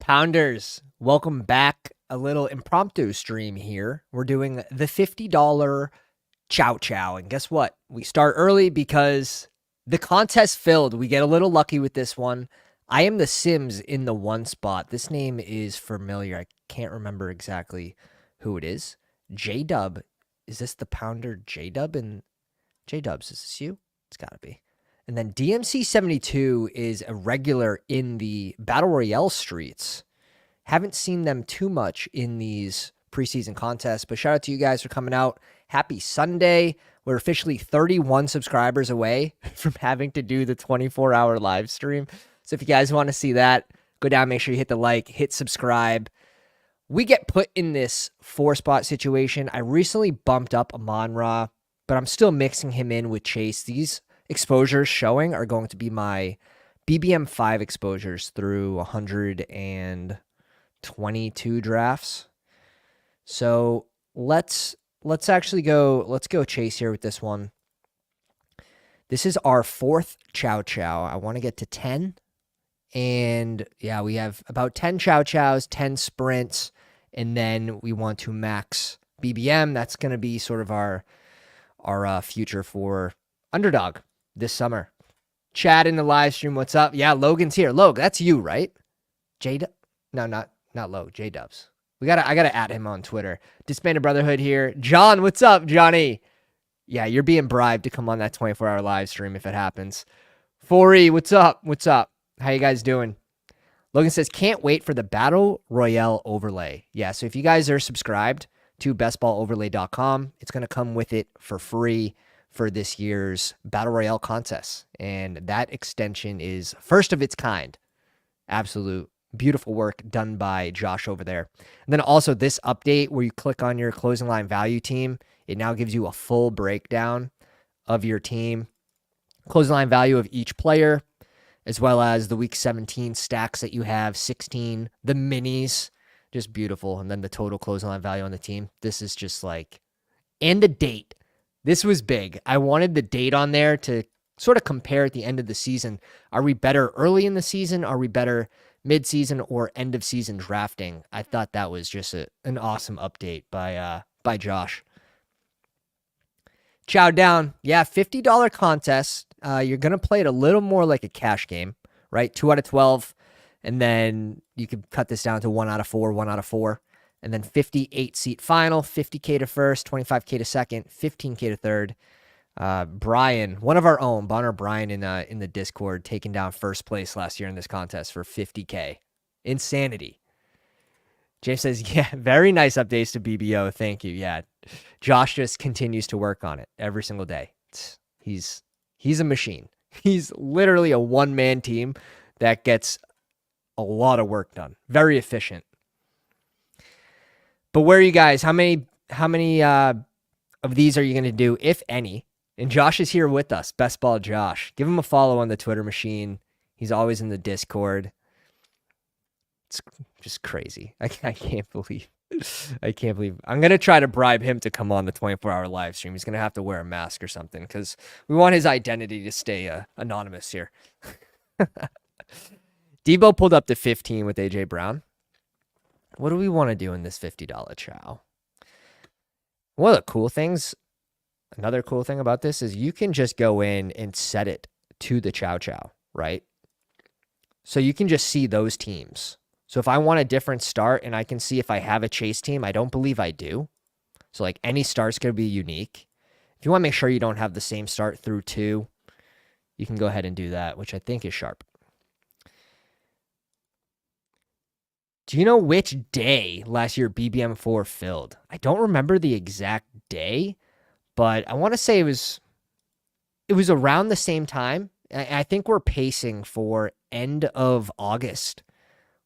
Pounders, welcome back. A little impromptu stream here. We're doing the $50 CHOW. And guess what? We start early because the contest filled. We get a little lucky with this one. I am the Sims in the one spot. This name is familiar. I can't remember exactly who it is. J-Dub. Is this the Pounder J-Dub? And J-Dubs, is this you? It's got to be. And then DMC72 is a regular in the Battle Royale streets. Haven't seen them too much in these preseason contests, but shout out to you guys for coming out. Happy Sunday. We're officially 31 subscribers away from having to do the 24-hour live stream. So if you guys want to see that, go down, make sure you hit the like, hit subscribe. We get put in this 4-spot situation. I recently bumped up Amon-Ra, but I'm still mixing him in with Chase. These exposures showing are going to be my BBM 5 exposures through 122 drafts. So let's actually go Chase here with this one. This is our 4th CHOW. I want to get to 10. And yeah, we have about 10 CHOWs, 10 sprints, and then we want to max BBM. That's going to be sort of our future for Underdog this summer. Chad in the live stream, what's up? Yeah, Logan's here. Log, that's you, right? No, not Log, J-Dubs. I gotta add him on Twitter. Disbanded Brotherhood here. John, what's up, Johnny? Yeah, you're being bribed to come on that 24-hour live stream if it happens. 4E, what's up? What's up? How you guys doing? Logan says, can't wait for the Battle Royale overlay. Yeah, so if you guys are subscribed to bestballoverlay.com, it's going to come with it for free for this year's Battle Royale contest. And that extension is first of its kind. Absolute beautiful work done by Josh over there. And then also this update where you click on your closing line value team, it now gives you a full breakdown of your team, closing line value of each player, as well as the week 17 stacks that you have, 16, the minis, just beautiful. And then the total closing line value on the team. This is just like, and the date. This was big. I wanted the date on there to sort of compare at the end of the season. Are we better early in the season? Are we better mid-season or end of season drafting? I thought that was just an awesome update by Josh. Chow down. Yeah, $50 contest. You're going to play it a little more like a cash game, right? 2 out of 12. And then you could cut this down to 1 out of 4, 1 out of 4. And then 58-seat final, 50K to first, 25K to second, 15K to third. Brian, one of our own, Bonner Brian in the Discord, taking down first place last year in this contest for 50K. Insanity. James says, yeah, very nice updates to BBO. Thank you. Yeah, Josh just continues to work on it every single day. He's a machine. He's literally a one-man team that gets a lot of work done. Very efficient. But where are you guys? How many of these are you going to do, if any? And Josh is here with us, Bestball Josh. Give him a follow on the Twitter machine. He's always in the Discord. It's just crazy. I can't believe. I'm going to try to bribe him to come on the 24-hour live stream. He's going to have to wear a mask or something because we want his identity to stay anonymous here. Debo pulled up to 15 with AJ Brown. What do we want to do in this $50 chow? One of the cool things, another cool thing about this is you can just go in and set it to the chow, right? So you can just see those teams. So if I want a different start and I can see if I have a chase team, I don't believe I do. So like any start's going to be unique. If you want to make sure you don't have the same start through 2, you can go ahead and do that, which I think is sharp. Do you know which day last year BBM4 filled? I don't remember the exact day, but I want to say it was around the same time. I think we're pacing for end of August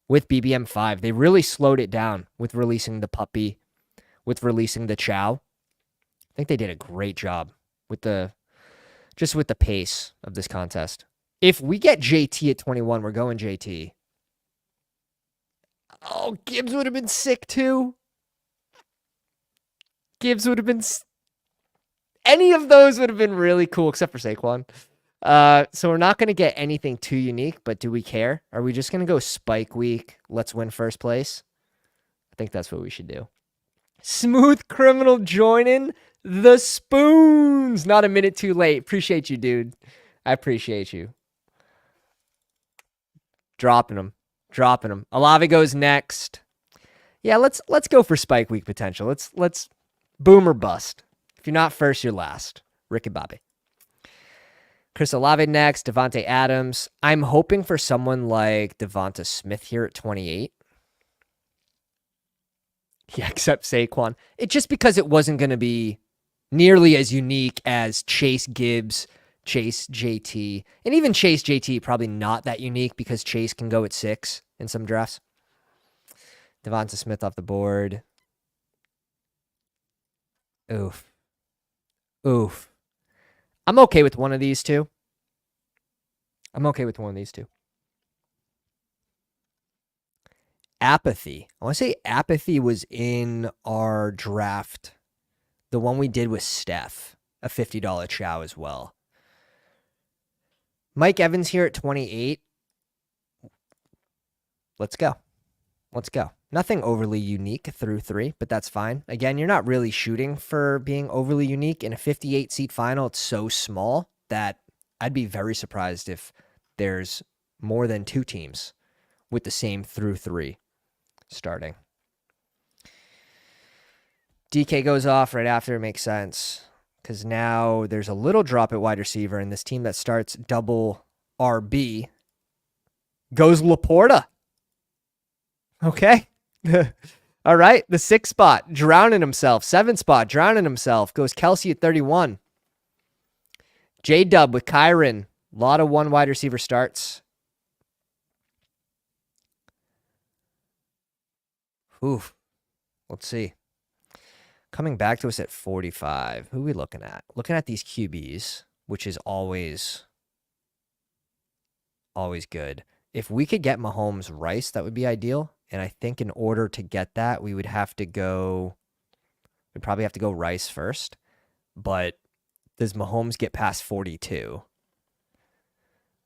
with BBM5. They really slowed it down with releasing the puppy, with releasing the chow. I think they did a great job with the pace of this contest. If we get JT at 21, we're going JT. Oh, Gibbs would have been sick too. Gibbs would have been... Any of those would have been really cool, except for Saquon. So we're not going to get anything too unique, but do we care? Are we just going to go spike week? Let's win first place. I think that's what we should do. Smooth Criminal joining the spoons. Not a minute too late. Appreciate you, dude. I appreciate you. Dropping them. Olave goes next. Yeah, let's go for spike week potential. Let's boom or bust. If you're not first, you're last. Ricky Bobby. Chris Olave next. Devontae Adams. I'm hoping for someone like Devonta Smith here at 28. Yeah, except Saquon. It just because it wasn't going to be nearly as unique as Chase Gibbs, Chase JT, and even Chase JT probably not that unique because Chase can go at 6 in some drafts. Devonta Smith off the board. Oof. I'm okay with one of these two. Apathy. I want to say Apathy was in our draft. The one we did with Steph. A $50 chow as well. Mike Evans here at 28. Let's go. Nothing overly unique through 3, but that's fine. Again, you're not really shooting for being overly unique. In a 58-seat final, it's so small that I'd be very surprised if there's more than 2 teams with the same through 3 starting. DK goes off right after. It makes sense because now there's a little drop at wide receiver, and this team that starts double RB goes Laporta. Okay. All right. The 6th spot, drowning himself. 7th spot, drowning himself. Goes Kelsey at 31. J-Dub with Kyron. A lot of 1 wide receiver starts. Oof. Let's see. Coming back to us at 45. Who are we looking at? Looking at these QBs, which is always good. If we could get Mahomes Rice, that would be ideal. And I think in order to get that, we'd probably have to go Rice first. But does Mahomes get past 42?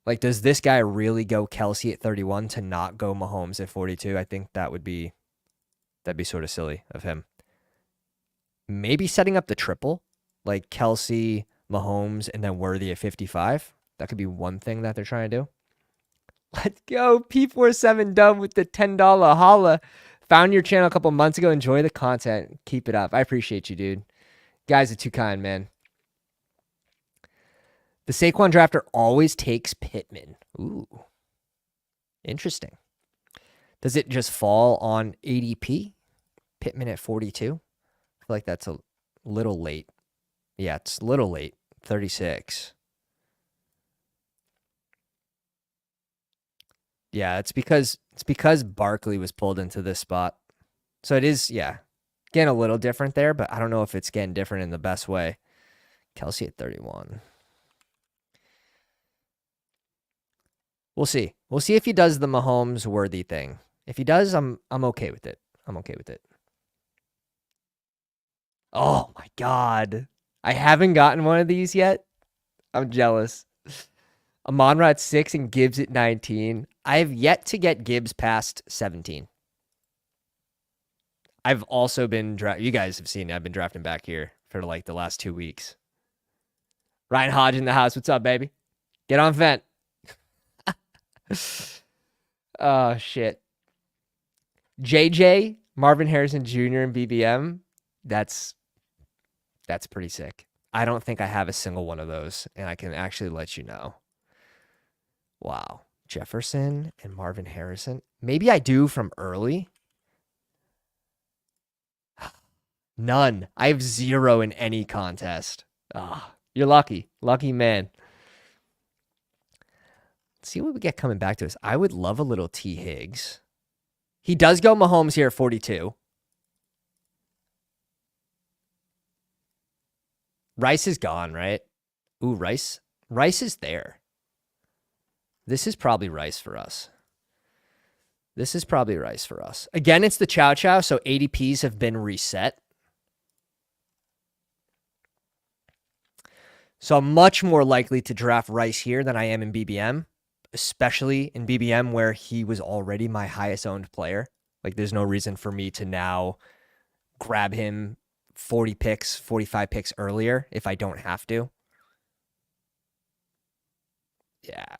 Like, does this guy really go Kelsey at 31 to not go Mahomes at 42? I think that'd be sort of silly of him. Maybe setting up the triple, like Kelsey, Mahomes, and then Worthy at 55. That could be one thing that they're trying to do. Let's go. P47 Dub with the $10 holla. Found your channel a couple months ago. Enjoy the content. Keep it up. I appreciate you, dude. Guys are too kind, man. The Saquon drafter always takes Pittman. Ooh. Interesting. Does it just fall on ADP? Pittman at 42? I feel like that's a little late. Yeah, it's a little late. 36. Yeah, it's because Barkley was pulled into this spot. So it is, yeah, getting a little different there, but I don't know if it's getting different in the best way. Kelsey at 31. We'll see. We'll see if he does the Mahomes Worthy thing. If he does, I'm okay with it. Oh my God. I haven't gotten one of these yet. I'm jealous. Amon-Ra at 6 and Gibbs at 19. I have yet to get Gibbs past 17. I've also been you guys have seen I've been drafting back here for like the last 2 weeks. Ryan Hodge in the house. What's up, baby? Get on vent. Oh shit. JJ, Marvin Harrison Jr. and BBM. That's pretty sick. I don't think I have a single one of those, and I can actually let you know. Wow. Jefferson and Marvin Harrison. Maybe I do from early. None. I have 0 in any contest. You're lucky. Lucky man. Let's see what we get coming back to us. I would love a little T. Higgs. He does go Mahomes here at 42. Rice is gone, right? Ooh, Rice. Rice is there. This is probably Rice for us. Again, it's the Chow Chow, so ADPs have been reset. So I'm much more likely to draft Rice here than I am in BBM, especially in BBM where he was already my highest owned player. Like there's no reason for me to now grab him 40 picks, 45 picks earlier if I don't have to. Yeah.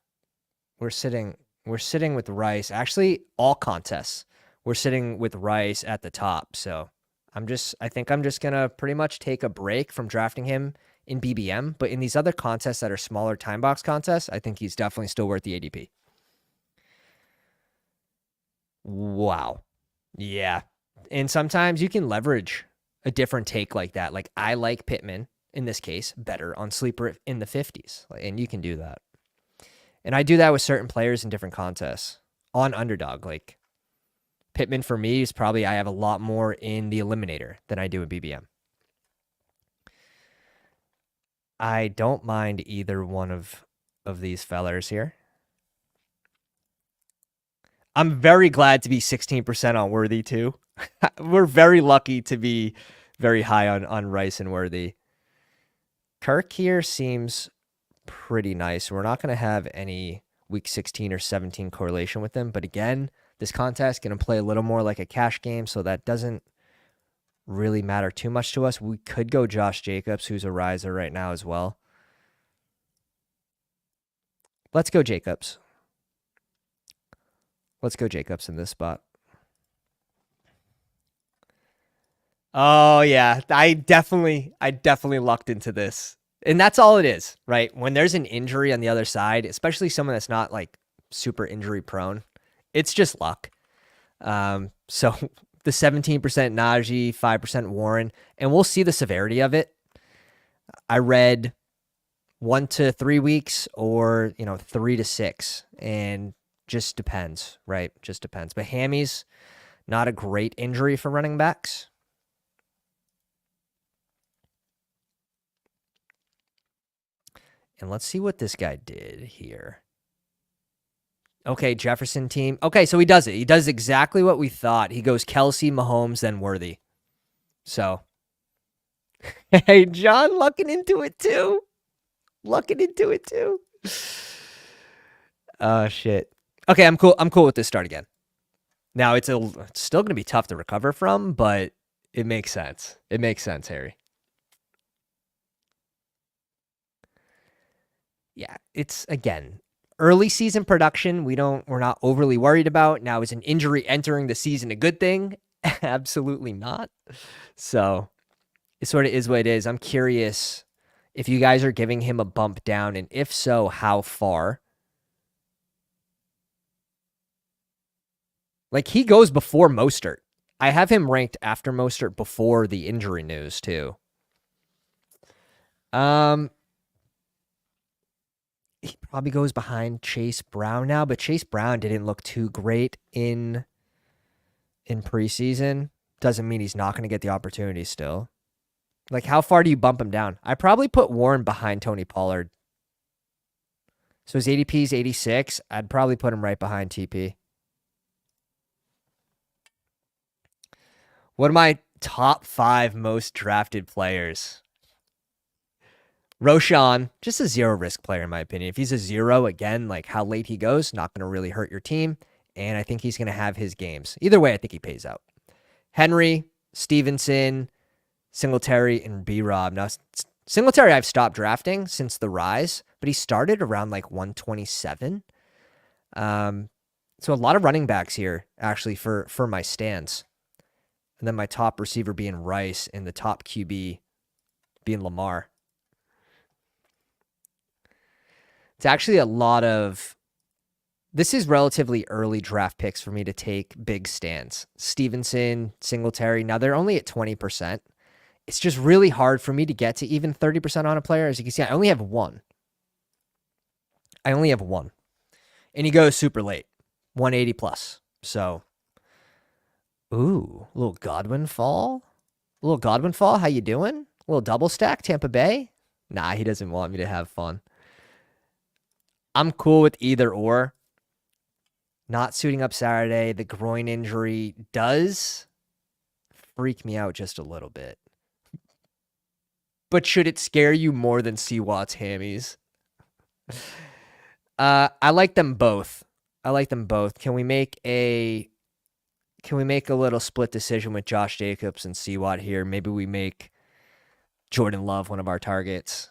We're sitting with Rice. Actually, all contests. We're sitting with Rice at the top. So I think I'm just gonna pretty much take a break from drafting him in BBM. But in these other contests that are smaller time box contests, I think he's definitely still worth the ADP. Wow. Yeah. And sometimes you can leverage a different take like that. Like I like Pittman in this case better on sleeper in the 50s. And you can do that. And I do that with certain players in different contests on Underdog. Like Pittman for me is probably I have a lot more in the Eliminator than I do in BBM. I don't mind either one of these fellers here. I'm very glad to be 16% on Worthy too. We're very lucky to be very high on Rice and Worthy. Kirk here seems pretty nice. We're not going to have any week 16 or 17 correlation with him. But again, this contest going to play a little more like a cash game. So that doesn't really matter too much to us. We could go Josh Jacobs, who's a riser right now as well. Let's go Jacobs. Let's go Jacobs in this spot. Oh yeah, I definitely lucked into this. And that's all it is, right? When there's an injury on the other side, especially someone that's not like super injury prone, it's just luck. So the 17% Najee, 5% Warren, and we'll see the severity of it. I read 1 to 3 weeks or, 3 to 6, and just depends, right? Just depends. But Hammy's not a great injury for running backs. And let's see what this guy did here. Okay, Jefferson team. Okay, so he does it. He does exactly what we thought. He goes Kelsey, Mahomes, then Worthy. So, hey, John, lucking into it too. Oh, shit. Okay, I'm cool. I'm cool with this start again. Now, it's still going to be tough to recover from, but it makes sense. It makes sense, Harry. Yeah, it's, again, early season production, we're not overly worried about. Now, is an injury entering the season a good thing? Absolutely not. So it sort of is what it is. I'm curious if you guys are giving him a bump down, and if so, how far? Like he goes before Mostert. I have him ranked after Mostert before the injury news too. He probably goes behind Chase Brown now, but Chase Brown didn't look too great in preseason. Doesn't mean he's not going to get the opportunity still. Like, how far do you bump him down? I probably put Warren behind Tony Pollard. So his ADP is 86. I'd probably put him right behind TP. One of my top 5 most drafted players. Roshan, just a zero risk player in my opinion. If he's a 0, again, like how late he goes, not going to really hurt your team. And I think he's going to have his games. Either way, I think he pays out. Henry, Stevenson, Singletary, and B-Rob. Now, Singletary I've stopped drafting since the rise, but he started around like 127. So a lot of running backs here, actually, for my stands. And then my top receiver being Rice and the top QB being Lamar. It's actually a lot of... This is relatively early draft picks for me to take big stands. Stevenson, Singletary. Now, they're only at 20%. It's just really hard for me to get to even 30% on a player. As you can see, I only have one. And he goes super late. 180 plus. So, ooh, a little Godwin fall. How you doing? A little double stack, Tampa Bay? Nah, he doesn't want me to have fun. I'm cool with either or. Not suiting up Saturday. The groin injury does freak me out just a little bit. But should it scare you more than C-Watt's hammies? I like them both. I like them both. Can we make a little split decision with Josh Jacobs and C-Watt here? Maybe we make Jordan Love one of our targets.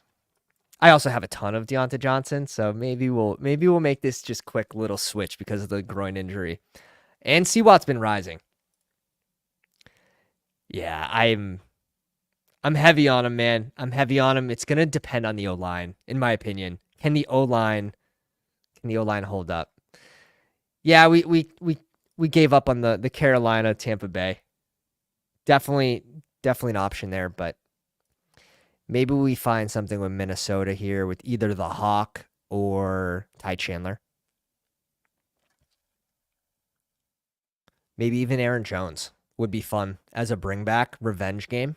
I also have a ton of Deontay Johnson, so maybe we'll make this just quick little switch because of the groin injury. And C-Watt's been rising. Yeah, I'm heavy on him, man. I'm heavy on him. It's gonna depend on the O-line, in my opinion. Can the O-line hold up? Yeah, we gave up on the Carolina Tampa Bay. Definitely an option there, but maybe we find something with Minnesota here with either the Hawk or Ty Chandler. Maybe even Aaron Jones would be fun as a bring back revenge game.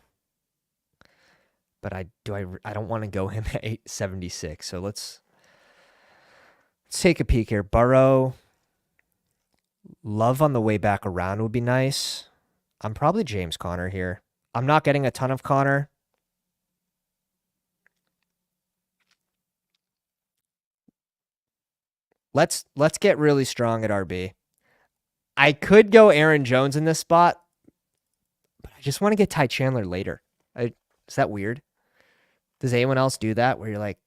But I don't want to go him at 876. So let's take a peek here. Burrow, Love on the way back around would be nice. I'm probably James Conner here. I'm not getting a ton of Conner. Let's get really strong at RB. I could go Aaron Jones in this spot, but I just want to get Ty Chandler later. Is that weird? Does anyone else do that where you're like,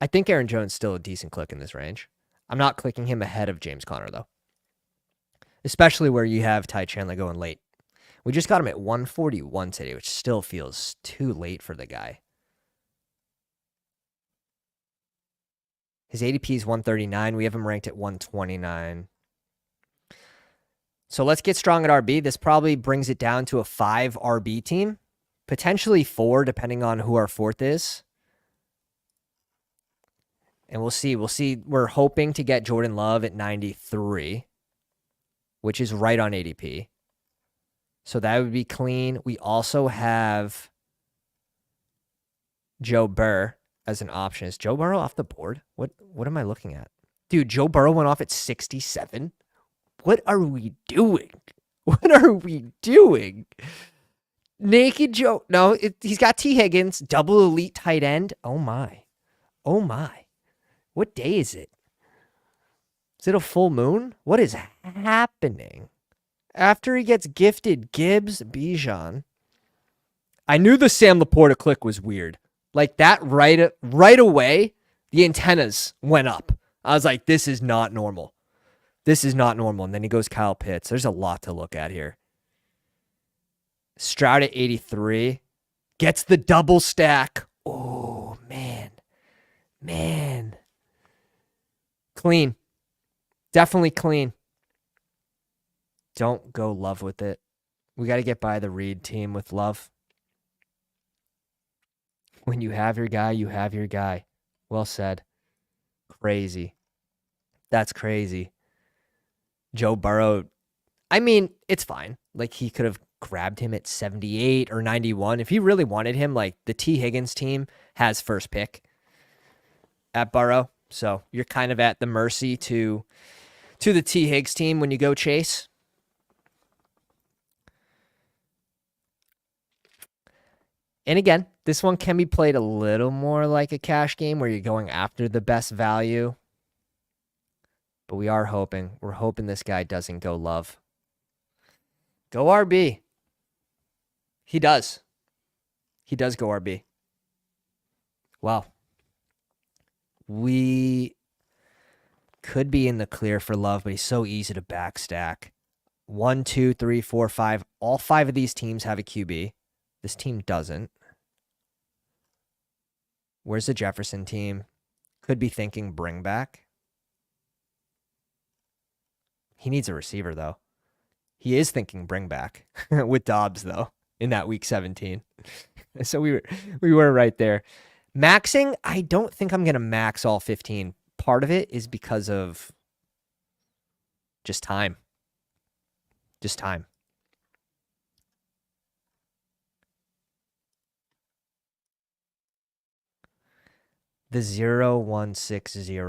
I think Aaron Jones is still a decent click in this range. I'm not clicking him ahead of James Conner, though. Especially where you have Ty Chandler going late. We just got him at 141 today, which still feels too late for the guy. His ADP is 139. We have him ranked at 129. So let's get strong at RB. This probably brings it down to a 5 RB team. Potentially 4, depending on who our fourth is. And we'll see. We're hoping to get Jordan Love at 93, which is right on ADP. So that would be clean. We also have Joe Burrow as an option. Is Joe Burrow off the board? What am I looking at? Dude, Joe Burrow went off at 67. What are we doing? What are we doing? Naked Joe. No, he's got T. Higgins, double elite tight end. Oh, my. Oh, my. What day is it? Is it a full moon? What is happening? After he gets gifted Gibbs, Bijan. I knew the Sam Laporta click was weird. Like that right away, the antennas went up. I was like, this is not normal. This is not normal. And then he goes Kyle Pitts. There's a lot to look at here. Stroud at 83. Gets the double stack. Oh, man. Man. Clean. Definitely clean. Don't go Love with it. We got to get by the Reed team with Love. When you have your guy, you have your guy. Well said. Crazy. That's crazy. Joe Burrow, I mean, it's fine. Like, he could have grabbed him at 78 or 91. If he really wanted him, like, the T. Higgins team has first pick at Burrow. So you're kind of at the mercy to the T. Higgs team when you go chase. And again, this one can be played a little more like a cash game where you're going after the best value. But we're hoping this guy doesn't go Love. Go RB. He does. He does go RB. Wow. We could be in the clear for Love, but he's so easy to backstack. 1, 2, 3, 4, 5. All 5 of these teams have a QB. This team doesn't. Where's the Jefferson team? Could be thinking bring back. He needs a receiver, though. He is thinking bring back with Dobbs, though, in that week 17. So we were right there. Maxing, I don't think I'm going to max all 15. Part of it is because of just time. Just time. The 0160.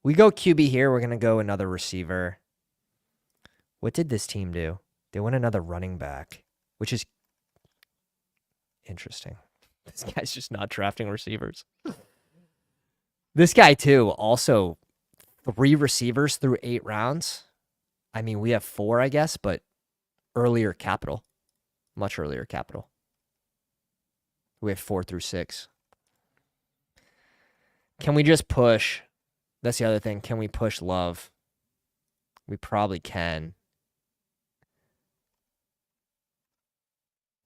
We go QB here. We're going to go another receiver. What did this team do? They went another running back, which is Interesting. This guy's just not drafting receivers. This guy, too, also 3 receivers through 8 rounds. I mean, we have 4, I guess, but earlier capital. Much earlier capital. We have 4 through 6. Can we just push? That's the other thing. Can we push Love? We probably can.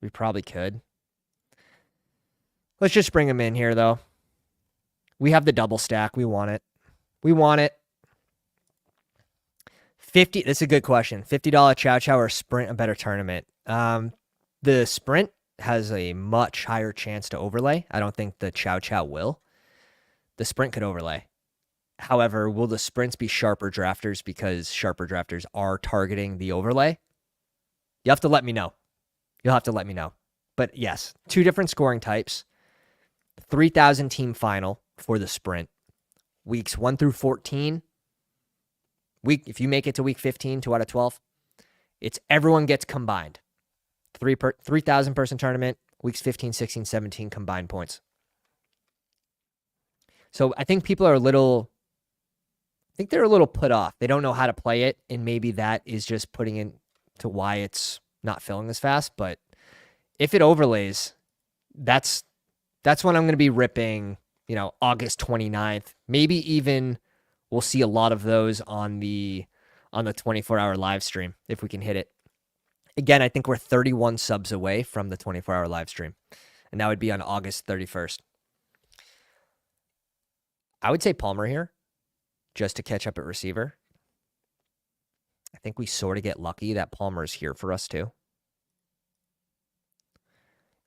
We probably could. Let's just bring him in here, though. We have the double stack. We want it. We want it. 50. That's a good question. $50 Chow Chow or Sprint, a better tournament. The Sprint has a much higher chance to overlay. I don't think the Chow Chow will. The Sprint could overlay. However, will the Sprints be sharper drafters because sharper drafters are targeting the overlay? You have to let me know. You'll have to let me know. But yes, 2 different scoring types. 3,000 team final for the Sprint. Weeks 1 through 14. If you make it to week 15, 2 out of 12, it's everyone gets combined. 3,000 person tournament, weeks 15, 16, 17 combined points. So I think people are they're a little put off. They don't know how to play it, and maybe that is just putting into why it's not filling as fast. But if it overlays, that's when I'm going to be ripping, August 29th. Maybe even we'll see a lot of those on the 24-hour live stream if we can hit it. Again, I think we're 31 subs away from the 24-hour live stream, and that would be on August 31st. I would say Palmer here, just to catch up at receiver. I think we sort of get lucky that Palmer's here for us too.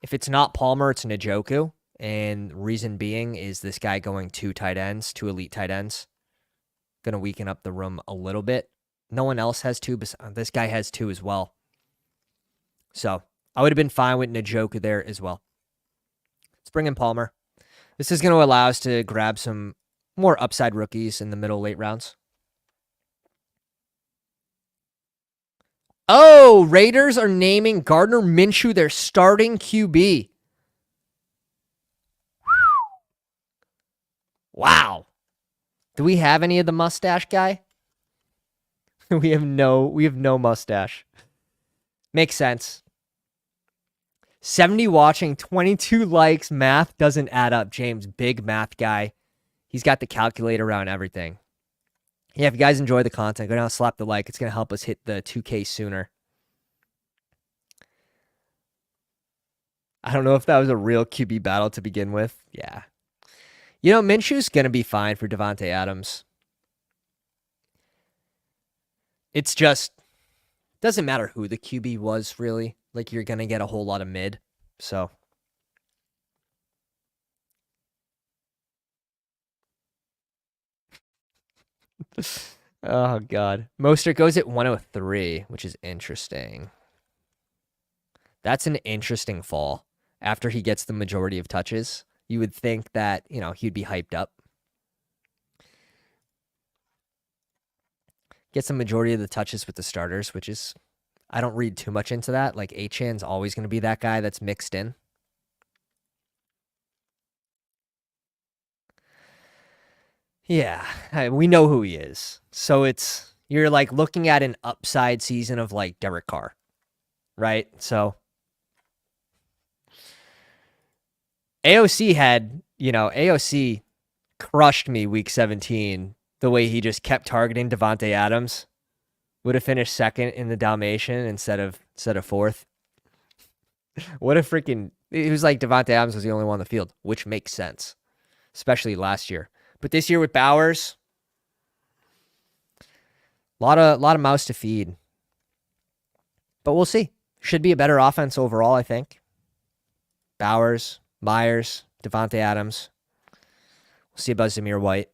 If it's not Palmer, it's Njoku. And reason being is this guy going 2 tight ends, 2 elite tight ends. Going to weaken up the room a little bit. No one else has 2, but this guy has 2 as well. So I would have been fine with Njoku there as well. Let's bring in Palmer. This is going to allow us to grab some more upside rookies in the middle late rounds. Oh, Raiders are naming Gardner Minshew their starting QB. Wow. Do we have any of the mustache guy? We have no mustache. Makes sense. 70 watching, 22 likes. Math doesn't add up, James. Big math guy. He's got the calculator around everything. Yeah, if you guys enjoy the content, go down and slap the like. It's going to help us hit the 2K sooner. I don't know if that was a real QB battle to begin with. Yeah. Minshew's going to be fine for Davante Adams. It's just, doesn't matter who the QB was, really. Like, you're going to get a whole lot of mid. So. Oh, God. Mostert goes at 103, which is interesting. That's an interesting fall. After he gets the majority of touches, you would think that, he'd be hyped up. Gets the majority of the touches with the starters, which is, I don't read too much into that. Like, Achan's always going to be that guy that's mixed in. Yeah, we know who he is. So you're like looking at an upside season of like Derek Carr, right? So AOC crushed me week 17 the way he just kept targeting Davante Adams. Would have finished second in the Dalmatian instead of 4th. What a freaking... It was like Davante Adams was the only one on the field, which makes sense, especially last year. But this year with Bowers, a lot of mouths to feed. But we'll see. Should be a better offense overall, I think. Bowers, Myers, Davante Adams. We'll see about Zamir White.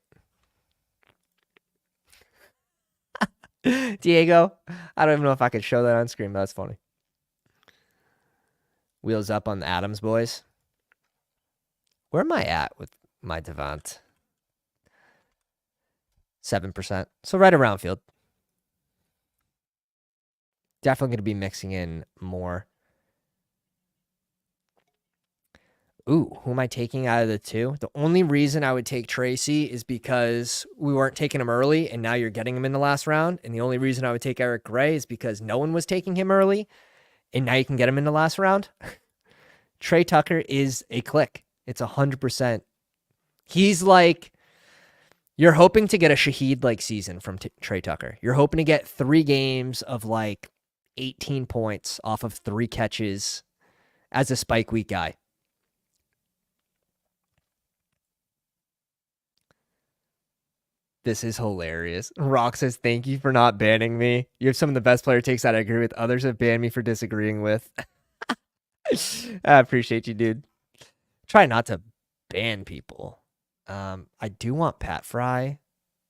Diego, I don't even know if I could show that on screen, but that's funny. Wheels up on the Adams boys. Where am I at with my Devont? 7%. So right around field. Definitely going to be mixing in more. Ooh, who am I taking out of the two? The only reason I would take Tracy is because we weren't taking him early, and now you're getting him in the last round. And the only reason I would take Eric Gray is because no one was taking him early, and now you can get him in the last round. Trey Tucker is a click. It's 100%. He's like, you're hoping to get a Shaheed-like season from Trey Tucker. You're hoping to get 3 games of like 18 points off of 3 catches as a spike week guy. This is hilarious. Rock says, thank you for not banning me. You have some of the best player takes that I agree with. Others have banned me for disagreeing with. I appreciate you, dude. Try not to ban people. I do want Pat Fry,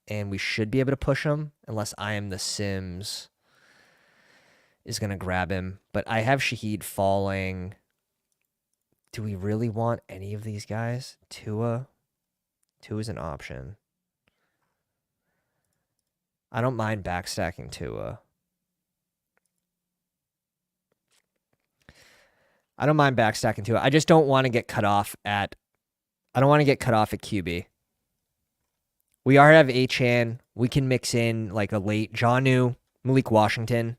and we should be able to push him unless I am the Sims is going to grab him. But I have Shaheed falling. Do we really want any of these guys? Tua is an option. I don't mind backstacking Tua. I don't mind backstacking Tua. I just don't want to get cut off at QB. We already have Achane. We can mix in like a late Jonnu, Malik Washington.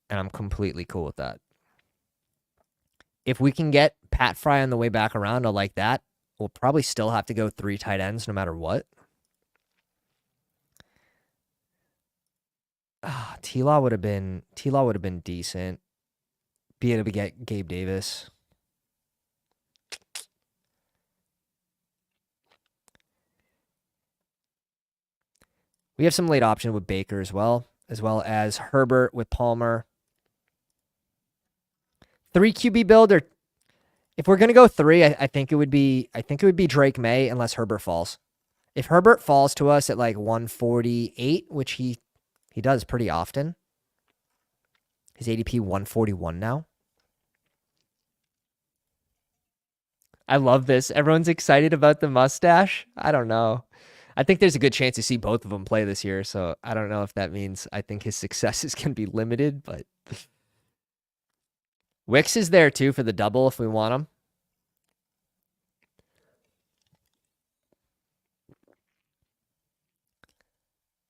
And I'm completely cool with that. If we can get Pat Fry on the way back around, I like that. We'll probably still have to go 3 tight ends no matter what. T-Law would have been decent. Be able to get Gabe Davis. We have some late option with Baker as well as Herbert with Palmer. 3 QB build, or if we're gonna go 3, I think it would be Drake May unless Herbert falls. If Herbert falls to us at like 148, which he does pretty often. His ADP 141 now. I love this. Everyone's excited about the mustache. I don't know. I think there's a good chance to see both of them play this year, so I don't know if that means I think his success is going to be limited, but Wicks is there too for the double if we want him.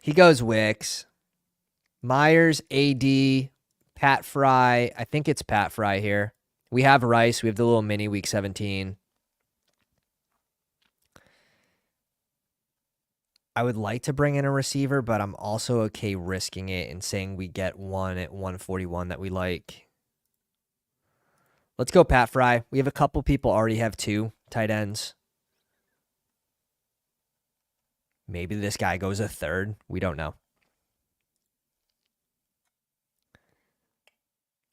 He goes Wicks. Myers, AD, Pat Fry. I think it's Pat Fry here. We have Rice. We have the little mini week 17. I would like to bring in a receiver, but I'm also okay risking it and saying we get one at 141 that we like. Let's go Pat Fry. We have a couple people already have 2 tight ends. Maybe this guy goes a 3rd. We don't know.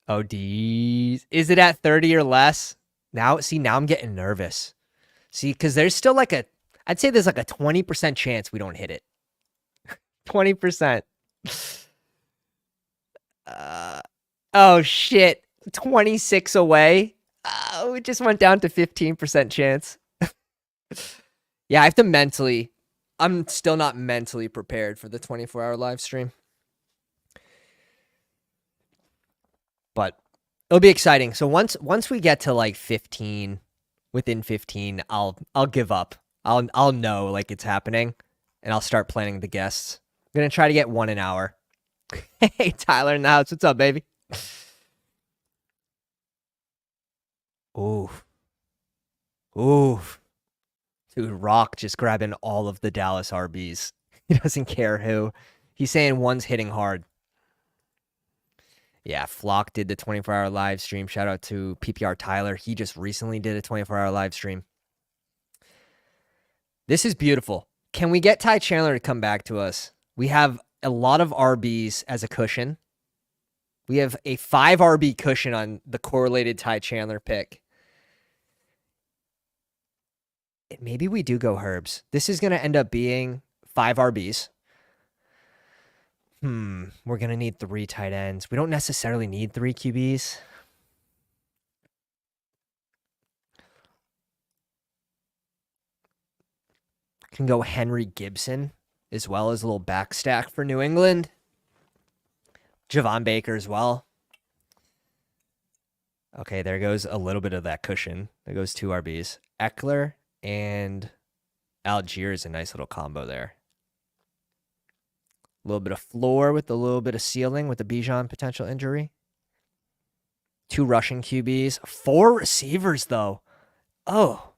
Oh, geez. Is it at 30 or less? Now I'm getting nervous. See, because there's still like I'd say there's like a 20% chance we don't hit it. 20%. Oh, shit. 26 away. Oh, it just went down to 15% chance. Yeah, I have to I'm still not mentally prepared for the 24-hour live stream. But it'll be exciting. So once we get to like 15, within 15, I'll give up. I'll know like it's happening, and I'll start planning the guests. I'm gonna try to get 1 an hour. Hey, Tyler in the house. What's up, baby? Ooh. Dude, Rock just grabbing all of the Dallas RBs. He doesn't care who. He's saying one's hitting hard. Yeah, Flock did the 24-hour live stream. Shout out to PPR Tyler. He just recently did a 24-hour live stream. This is beautiful. Can we get Ty Chandler to come back to us? We have a lot of RBs as a cushion. We have a 5 RB cushion on the correlated Ty Chandler pick. Maybe we do go Herbs. This is going to end up being 5 RBs. We're going to need 3 tight ends. We don't necessarily need 3 QBs. Can go Henry Gibson as well as a little back stack for New England. Javon Baker as well. Okay, there goes a little bit of that cushion. There goes 2 RBs. Eckler and Algier is a nice little combo there. A little bit of floor with a little bit of ceiling with the Bijan potential injury. 2 rushing QBs. 4 receivers, though. Oh,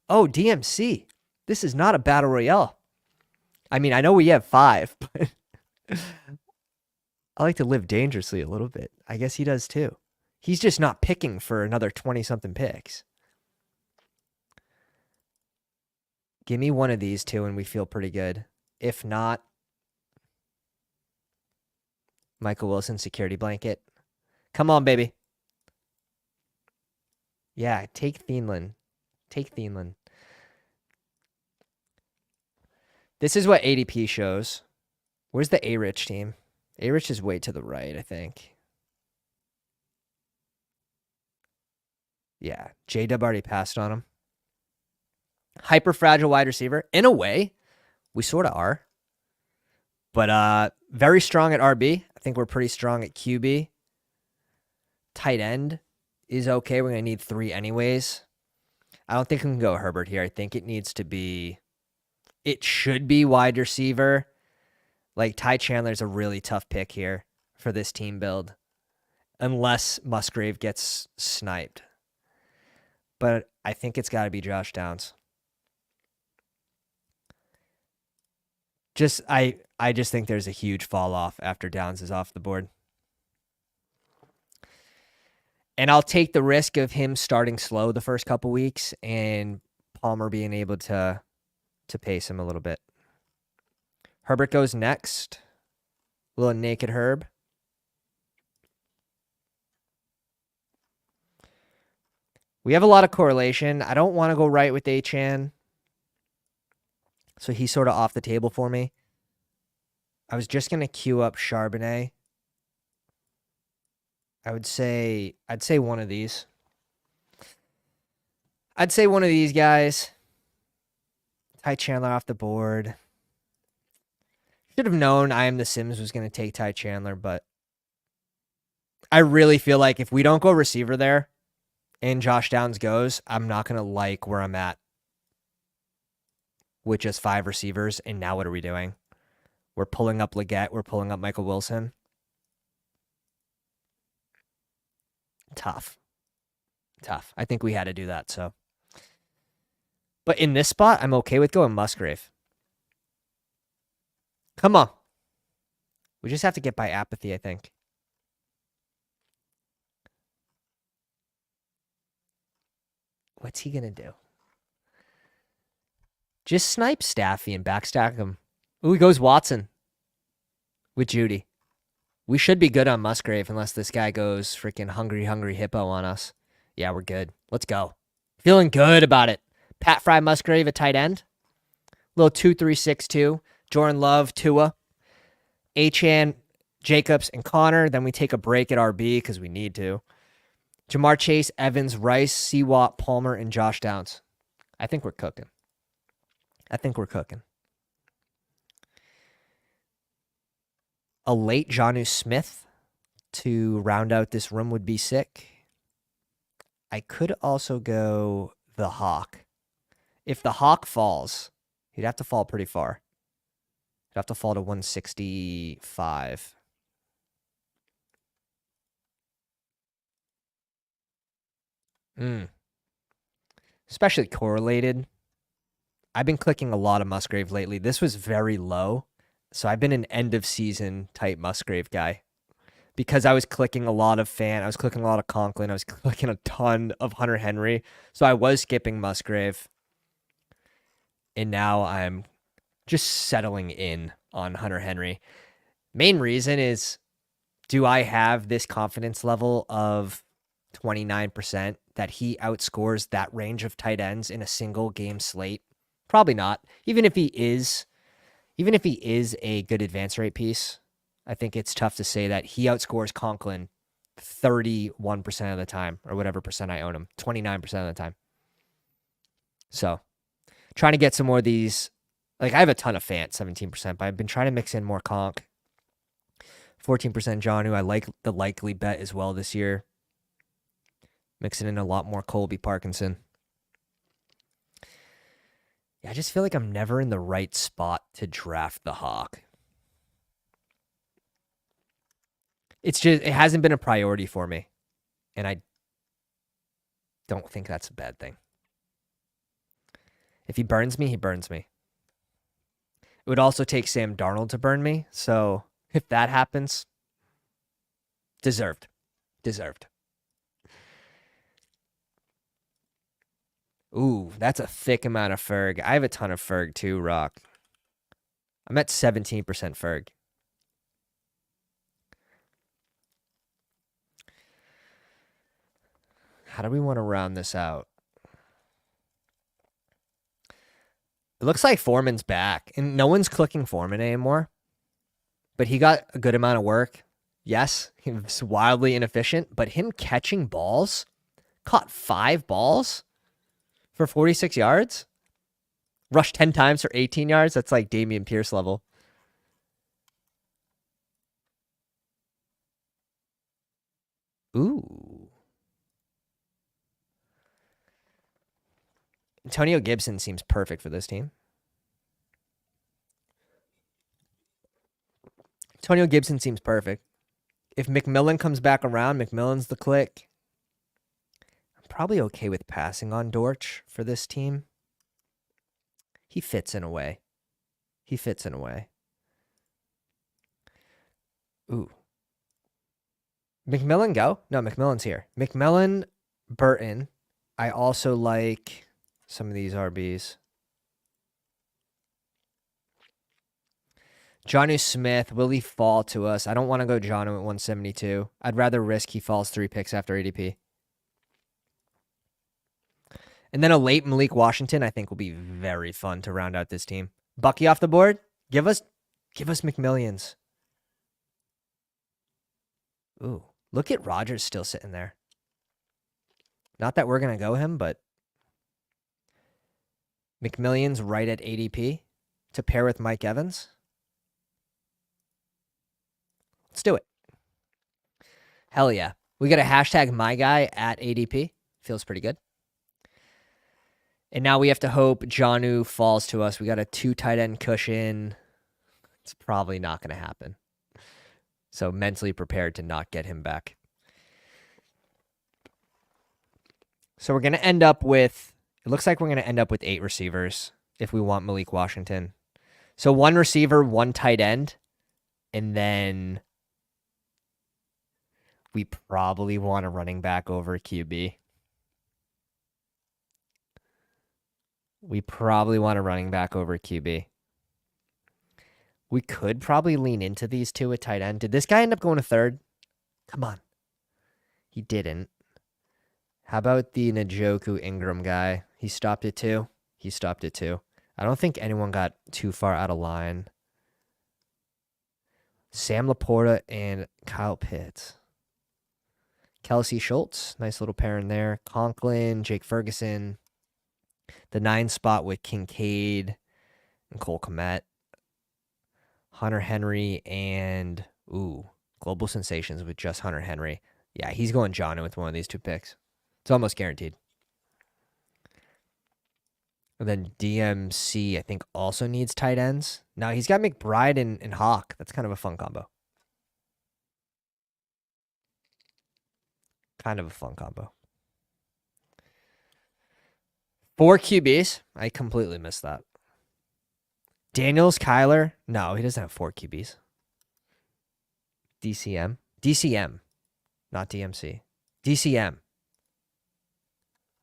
DMC. This is not a battle royale. I mean, I know we have 5, but I like to live dangerously a little bit. I guess he does too. He's just not picking for another 20-something picks. Give me one of these two and we feel pretty good. If not, Michael Wilson, security blanket. Come on, baby. Yeah, take Thielen. Take Thielen. This is what ADP shows. Where's the A-Rich team? A-Rich is way to the right, I think. Yeah, J-Dub already passed on him. Hyper fragile wide receiver. In a way, we sort of are. But very strong at RB. I think we're pretty strong at QB. Tight end is okay. We're going to need 3 anyways. I don't think we can go Herbert here. I think it needs to be... It should be wide receiver. Like, Ty Chandler's a really tough pick here for this team build. Unless Musgrave gets sniped. But I think it's got to be Josh Downs. I just think there's a huge fall off after Downs is off the board. And I'll take the risk of him starting slow the first couple weeks and Palmer being able to pace him a little bit. Herbert goes next. A little naked Herb. We have a lot of correlation. I don't want to go right with Achan. So he's sort of off the table for me. I was just going to queue up Charbonnet. I'd say one of these. I'd say one of these guys. Ty Chandler off the board. Should have known I Am the Sims was going to take Ty Chandler, but I really feel like if we don't go receiver there and Josh Downs goes, I'm not going to like where I'm at with just 5 receivers. And now what are we doing? We're pulling up Leggett. We're pulling up Michael Wilson. Tough. I think we had to do that, so. But in this spot, I'm okay with going Musgrave. Come on. We just have to get by apathy, I think. What's he going to do? Just snipe Staffy and backstack him. Ooh, he goes Watson with Judy. We should be good on Musgrave unless this guy goes freaking hungry hippo on us. Yeah, we're good. Let's go. Feeling good about it. Pat Fry Musgrave at tight end. Little 2-3-6-2. Jordan Love, Tua. Achan, Jacobs, and Connor. Then we take a break at RB because we need to. Jamar Chase, Evans, Rice, C-Watt, Palmer, and Josh Downs. I think we're cooking. A late Jonnu Smith to round out this room would be sick. I could also go the Hawk. If the Hawk falls, he'd have to fall pretty far. He'd have to fall to 165. Especially correlated. I've been clicking a lot of Musgrave lately. This was very low. So I've been an end of season type Musgrave guy. Because I was clicking a lot of I was clicking a lot of Conklin. I was clicking a ton of Hunter Henry. So I was skipping Musgrave. And now I'm just settling in on Hunter Henry. Main reason is, do I have this confidence level of 29% that he outscores that range of tight ends in a single game slate? Probably not. Even if he is a good advance rate piece, I think it's tough to say that he outscores Conklin 31% of the time, or whatever percent I own him, 29% of the time. So, trying to get some more of these. Like, I have a ton of Fant, 17%, but I've been trying to mix in more Conk. 14% Jonnu. I like the likely bet as well this year. Mixing in a lot more Colby Parkinson. Yeah, I just feel like I'm never in the right spot to draft the Hawk. It's just, it hasn't been a priority for me. And I don't think that's a bad thing. If he burns me, he burns me. It would also take Sam Darnold to burn me. So if that happens, deserved. Deserved. Ooh, that's a thick amount of Ferg. I have a ton of Ferg too, Rock. I'm at 17% Ferg. How do we want to round this out? It looks like Foreman's back, and no one's clicking Foreman anymore. But he got a good amount of work. Yes, he was wildly inefficient, but him catching balls, caught 5 balls for 46 yards, rushed 10 times for 18 yards. That's like Dameon Pierce level. Ooh. Antonio Gibson seems perfect for this team. Antonio Gibson seems perfect. If McMillan comes back around, McMillan's the click. I'm probably okay with passing on Dortch for this team. He fits in a way. He fits in a way. Ooh. McMillan go? No, McMillan's here. McMillan, Burton. I also like some of these RBs. Jonnu Smith, will he fall to us? I don't want to go Jonnu at 172. I'd rather risk he falls 3 picks after ADP. And then a late Malik Washington, I think, will be very fun to round out this team. Bucky off the board? Give us McMillions. Ooh, look at Rodgers still sitting there. Not that we're going to go him, but McMillions right at ADP to pair with Mike Evans. Let's do it. Hell yeah. We got a hashtag my guy at ADP. Feels pretty good. And now we have to hope Jonnu falls to us. We got a 2 tight end cushion. It's probably not going to happen. So mentally prepared to not get him back. So we're going to end up with, it looks like we're going to end up with 8 receivers if we want Malik Washington. So 1 receiver, 1 tight end, and then we probably want a running back over QB. We probably want a running back over QB. We could probably lean into these 2 at tight end. Did this guy end up going to 3rd? Come on. He didn't. How about the Njoku Ingram guy? He stopped it too. He stopped it too. I don't think anyone got too far out of line. Sam Laporta and Kyle Pitts. Kelsey Schultz. Nice little pair in there. Conklin, Jake Ferguson. The 9 spot with Kincaid and Cole Kmet. Hunter Henry and, Global Sensations with just Hunter Henry. Yeah, he's going Jonnu with one of these 2 picks. It's almost guaranteed. And then DMC, I think, also needs tight ends. Now, he's got McBride and Hawk. That's kind of a fun combo. Kind of a fun combo. 4 QBs. I completely missed that. Daniels, Kyler. No, he doesn't have 4 QBs. DCM. DCM. Not DMC. DCM.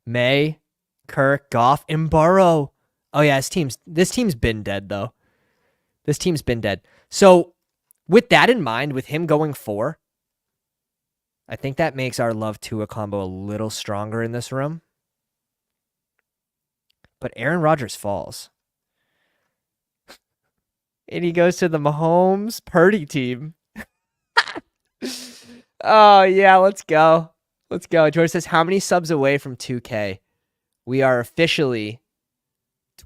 May, Kirk, Goff, and Burrow. Oh, yeah, this team's been dead, though. This team's been dead. So, with that in mind, with him going 4, I think that makes our Love Tua combo a little stronger in this room. But Aaron Rodgers falls. And he goes to the Mahomes Purdy team. Oh, yeah, let's go. Let's go. George says, how many subs away from 2K? We are officially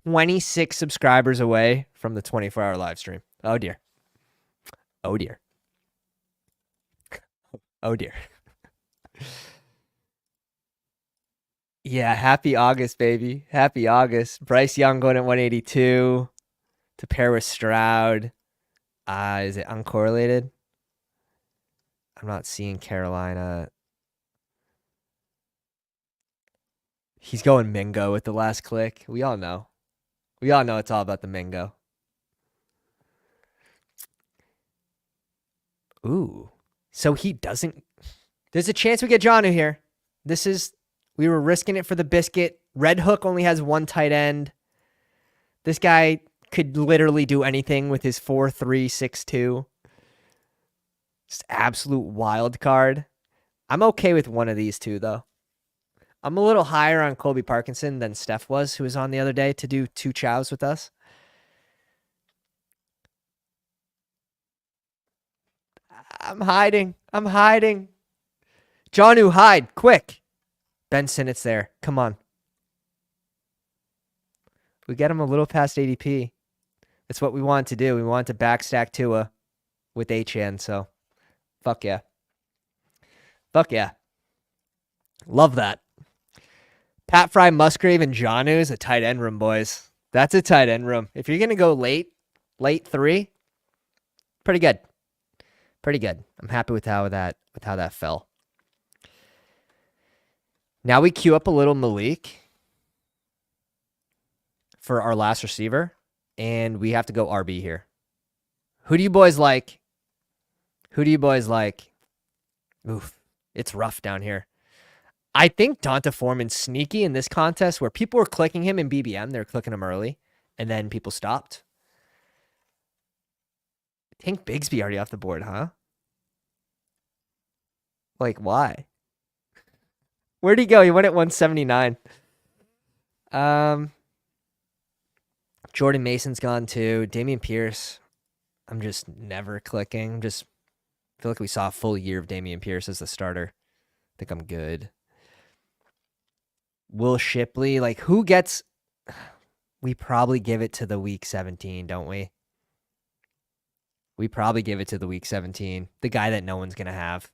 26 subscribers away from the 24-hour live stream. Oh, dear. Oh, dear. Oh, dear. Yeah, happy August, baby. Happy August. Bryce Young going at 182 to pair with Stroud. Is it uncorrelated? I'm not seeing Carolina. He's going Mingo with the last click. We all know. We all know it's all about the Mingo. Ooh. So he doesn't. There's a chance we get Jonnu here. We were risking it for the biscuit. Red Hook only has one tight end. This guy could literally do anything with his 4.362. Just absolute wild card. I'm okay with one of these two, though. I'm a little higher on Colby Parkinson than Steph was, who was on the other day to do 2 chows with us. I'm hiding. Jonnu, hide, quick. Ben Sinnott's there. Come on. We get him a little past ADP. That's what we want to do. We want to backstack Tua with HN, so fuck yeah. Fuck yeah. Love that. Pat Fry, Musgrave, and Jonnu is a tight end room, boys. That's a tight end room. If you're going to go late 3, pretty good. Pretty good. I'm happy with how that fell. Now we queue up a little Malik for our last receiver, and we have to go RB here. Who do you boys like? Oof, it's rough down here. I think Donta Foreman's sneaky in this contest where people were clicking him in BBM. They're clicking him early, and then people stopped. I think Bigsby already off the board, huh? Like, why? Where'd he go? He went at 179. Jordan Mason's gone too. Dameon Pierce. I'm just never clicking. I feel like we saw a full year of Dameon Pierce as the starter. I think I'm good. Will Shipley, like who gets? We probably give it to the week 17, don't we? We probably give it to the week 17, the guy that no one's gonna have.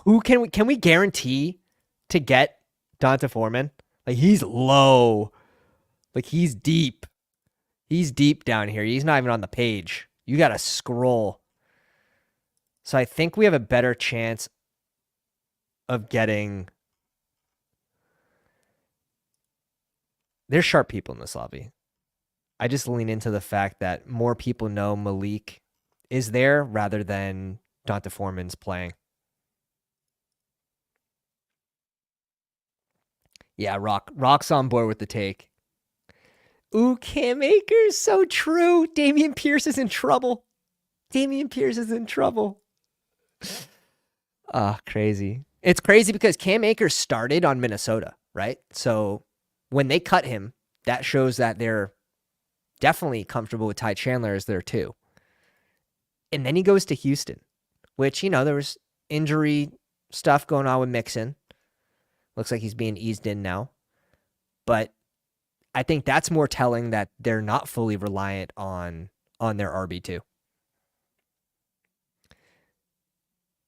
Who can we guarantee to get Donta Foreman? Like he's low, like he's deep. He's deep down here. He's not even on the page. You gotta scroll. So I think we have a better chance of getting. There's sharp people in this lobby. I just lean into the fact that more people know Malik is there rather than Donta Foreman's playing. Yeah, Rock's on board with the take. Ooh, Cam Akers, so true. Dameon Pierce is in trouble. Crazy. It's crazy because Cam Akers started on Minnesota, right? So when they cut him, that shows that they're definitely comfortable with Ty Chandler as their 2. And then he goes to Houston, which, there was injury stuff going on with Mixon. Looks like he's being eased in now. But I think that's more telling that they're not fully reliant on their RB2.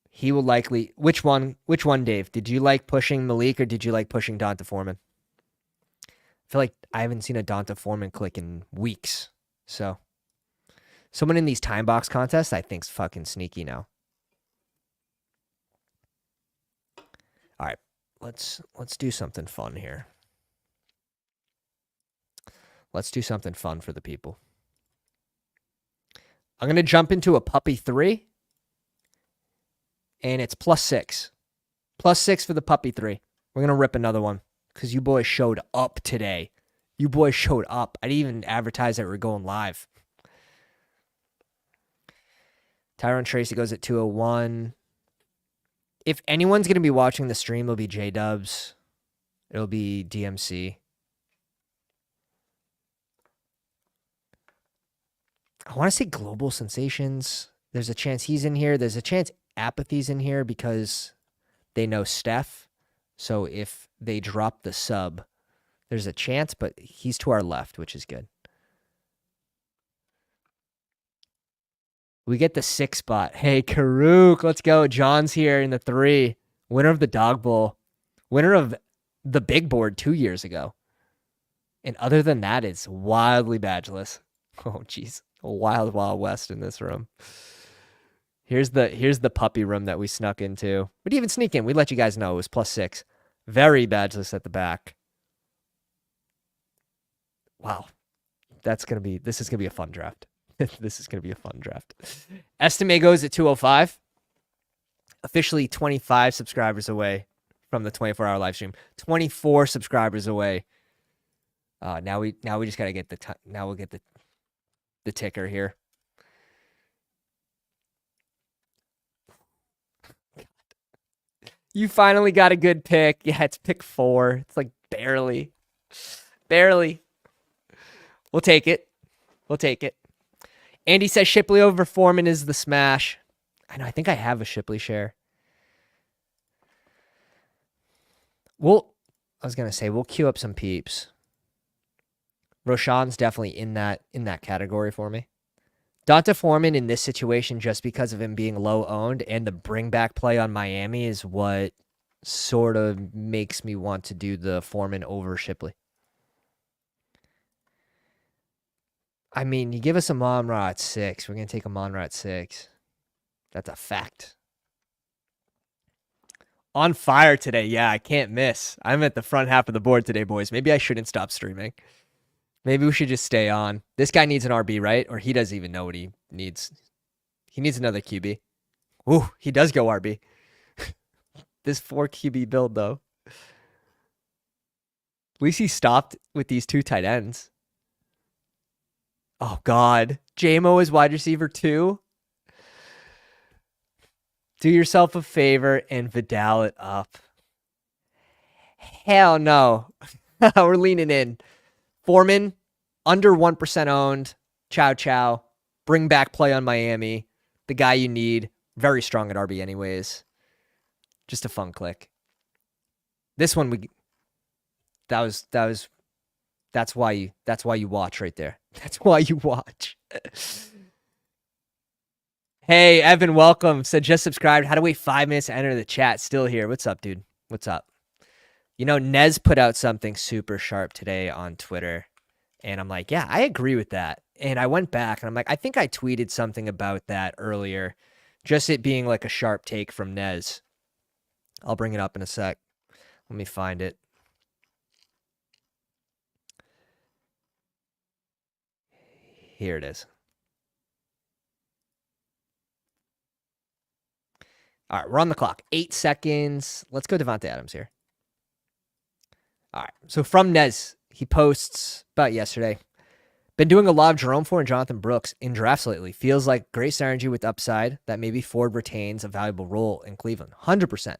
He will likely. Which one, Dave? Did you like pushing Malik or did you like pushing Donta Foreman? I feel like I haven't seen a Donta Foreman click in weeks. So someone in these time box contests I think's fucking sneaky now. All right. Let's do something fun here. Let's do something fun for the people. I'm going to jump into a puppy 3. And it's +6. +6 for the puppy 3. We're going to rip another one because you boys showed up today. You boys showed up. I didn't even advertise that we're going live. Tyron Tracy goes at 201. If anyone's going to be watching the stream, it'll be J-Dubs. It'll be DMC. I want to say Global Sensations. There's a chance he's in here. There's a chance Apathy's in here because they know Steph. So if they drop the sub, there's a chance, but he's to our left, which is good. We get the 6 spot. Hey, Karuk, let's go. John's here in the 3. Winner of the Dog Bowl. Winner of the big board 2 years ago. And other than that, it's wildly badgeless. Oh, jeez. A wild, wild west in this room. Here's the puppy room that we snuck into. We didn't even sneak in. We let you guys know it was +6. Very badgeless at the back. Wow. This is gonna be a fun draft. This is gonna be a fun draft. Estimate goes at 205. Officially 25 subscribers away from the 24-hour live stream. 24 subscribers away. Now we just gotta get we'll get the ticker here. You finally got a good pick. Yeah, it's pick 4. It's like barely. We'll take it. Andy says Shipley over Foreman is the smash. I know. I think I have a Shipley share. I was gonna say we'll queue up some peeps. Roshan's definitely in that category for me. Donta Foreman in this situation, just because of him being low owned and the bring back play on Miami, is what sort of makes me want to do the Foreman over Shipley. I mean, you give us a Monra at 6. We're going to take a Monra at 6. That's a fact. On fire today. Yeah, I can't miss. I'm at the front half of the board today, boys. Maybe I shouldn't stop streaming. Maybe we should just stay on. This guy needs an RB, right? Or he doesn't even know what he needs. He needs another QB. Ooh, he does go RB. This 4 QB build, though. At least he stopped with these 2 tight ends. Oh, God. JMO is wide receiver 2. Do yourself a favor and Vidal it up. Hell no. We're leaning in. Foreman, under 1% owned. CHOW. Bring back play on Miami. The guy you need. Very strong at RB anyways. Just a fun click. This one that's why you watch right there. That's why you watch. Hey, Evan, welcome. Said just subscribed. Had to wait 5 minutes to enter the chat. Still here. What's up, dude? What's up? You know, Nez put out something super sharp today on Twitter. And I'm like, yeah, I agree with that. And I went back and I'm like, I think I tweeted something about that earlier. Just it being like a sharp take from Nez. I'll bring it up in a sec. Let me find it. Here it is. All right, we're on the clock. 8 seconds. Let's go Devontae Adams here. All right, so from Nez, he posts about yesterday. Been doing a lot of Jerome Ford and Jonathan Brooks in drafts lately. Feels like great synergy with upside that maybe Ford retains a valuable role in Cleveland. 100%.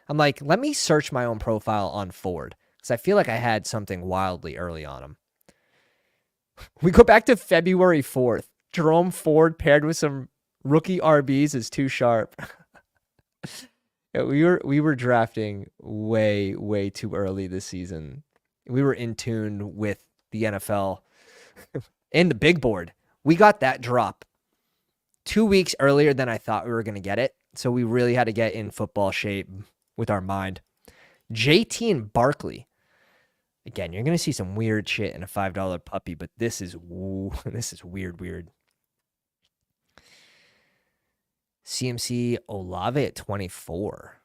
I'm like, let me search my own profile on Ford because I feel like I had something wildly early on him. We go back to February 4th. Jerome Ford paired with some rookie RBs is too sharp. Yeah, we were drafting way too early this season. We were in tune with the NFL and the big board. We got that drop 2 weeks earlier than I thought we were going to get it. So we really had to get in football shape with our mind. JT and Barkley. Again, you're going to see some weird shit in a $5 puppy, but this is weird. CMC Olave at 24.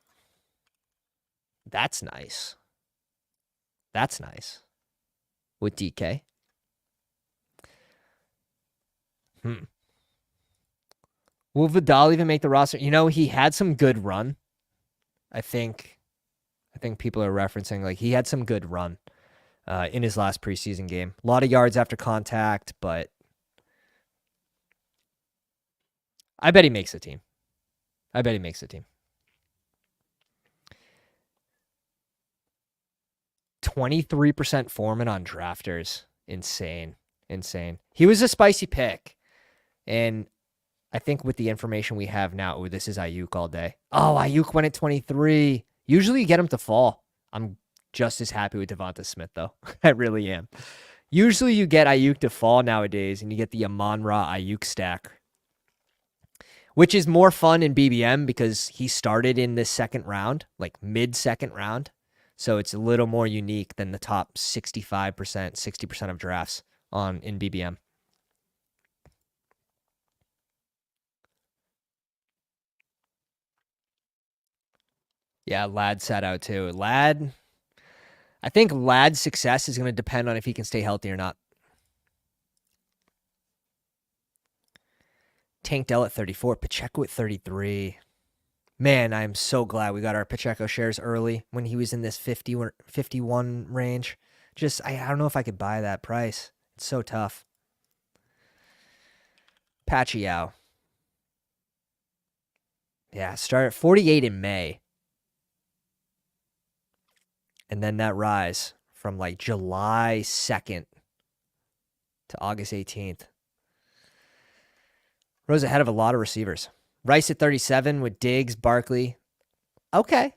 That's nice. With DK. Will Vidal even make the roster? You know, he had some good run. I think people are referencing like he had some good run in his last preseason game. A lot of yards after contact, but I bet he makes the team. 23% Foreman on drafters. Insane. He was a spicy pick. And I think with the information we have now, this is Ayuk all day. Oh, Ayuk went at 23. Usually you get him to fall. I'm just as happy with Devonta Smith, though. I really am. Usually you get Ayuk to fall nowadays, and you get the Amon-Ra Ayuk stack. which is more fun in BBM because he started in this second round, like mid-second round. So it's a little more unique than the top 65%, 60% of drafts in BBM. Yeah, Ladd sat out too. I think Ladd's success is going to depend on if he can stay healthy or not. Tank Dell at 34, Pacheco at 33. Man, I'm so glad we got our Pacheco shares early when he was in this 50 or 51 range. Just, I don't know if I could buy that price. It's so tough. Pacquiao. Yeah, start at 48 in May. And then that rise from like July 2nd to August 18th. Rose ahead of a lot of receivers. Rice at 37 with Diggs, Barkley. Okay.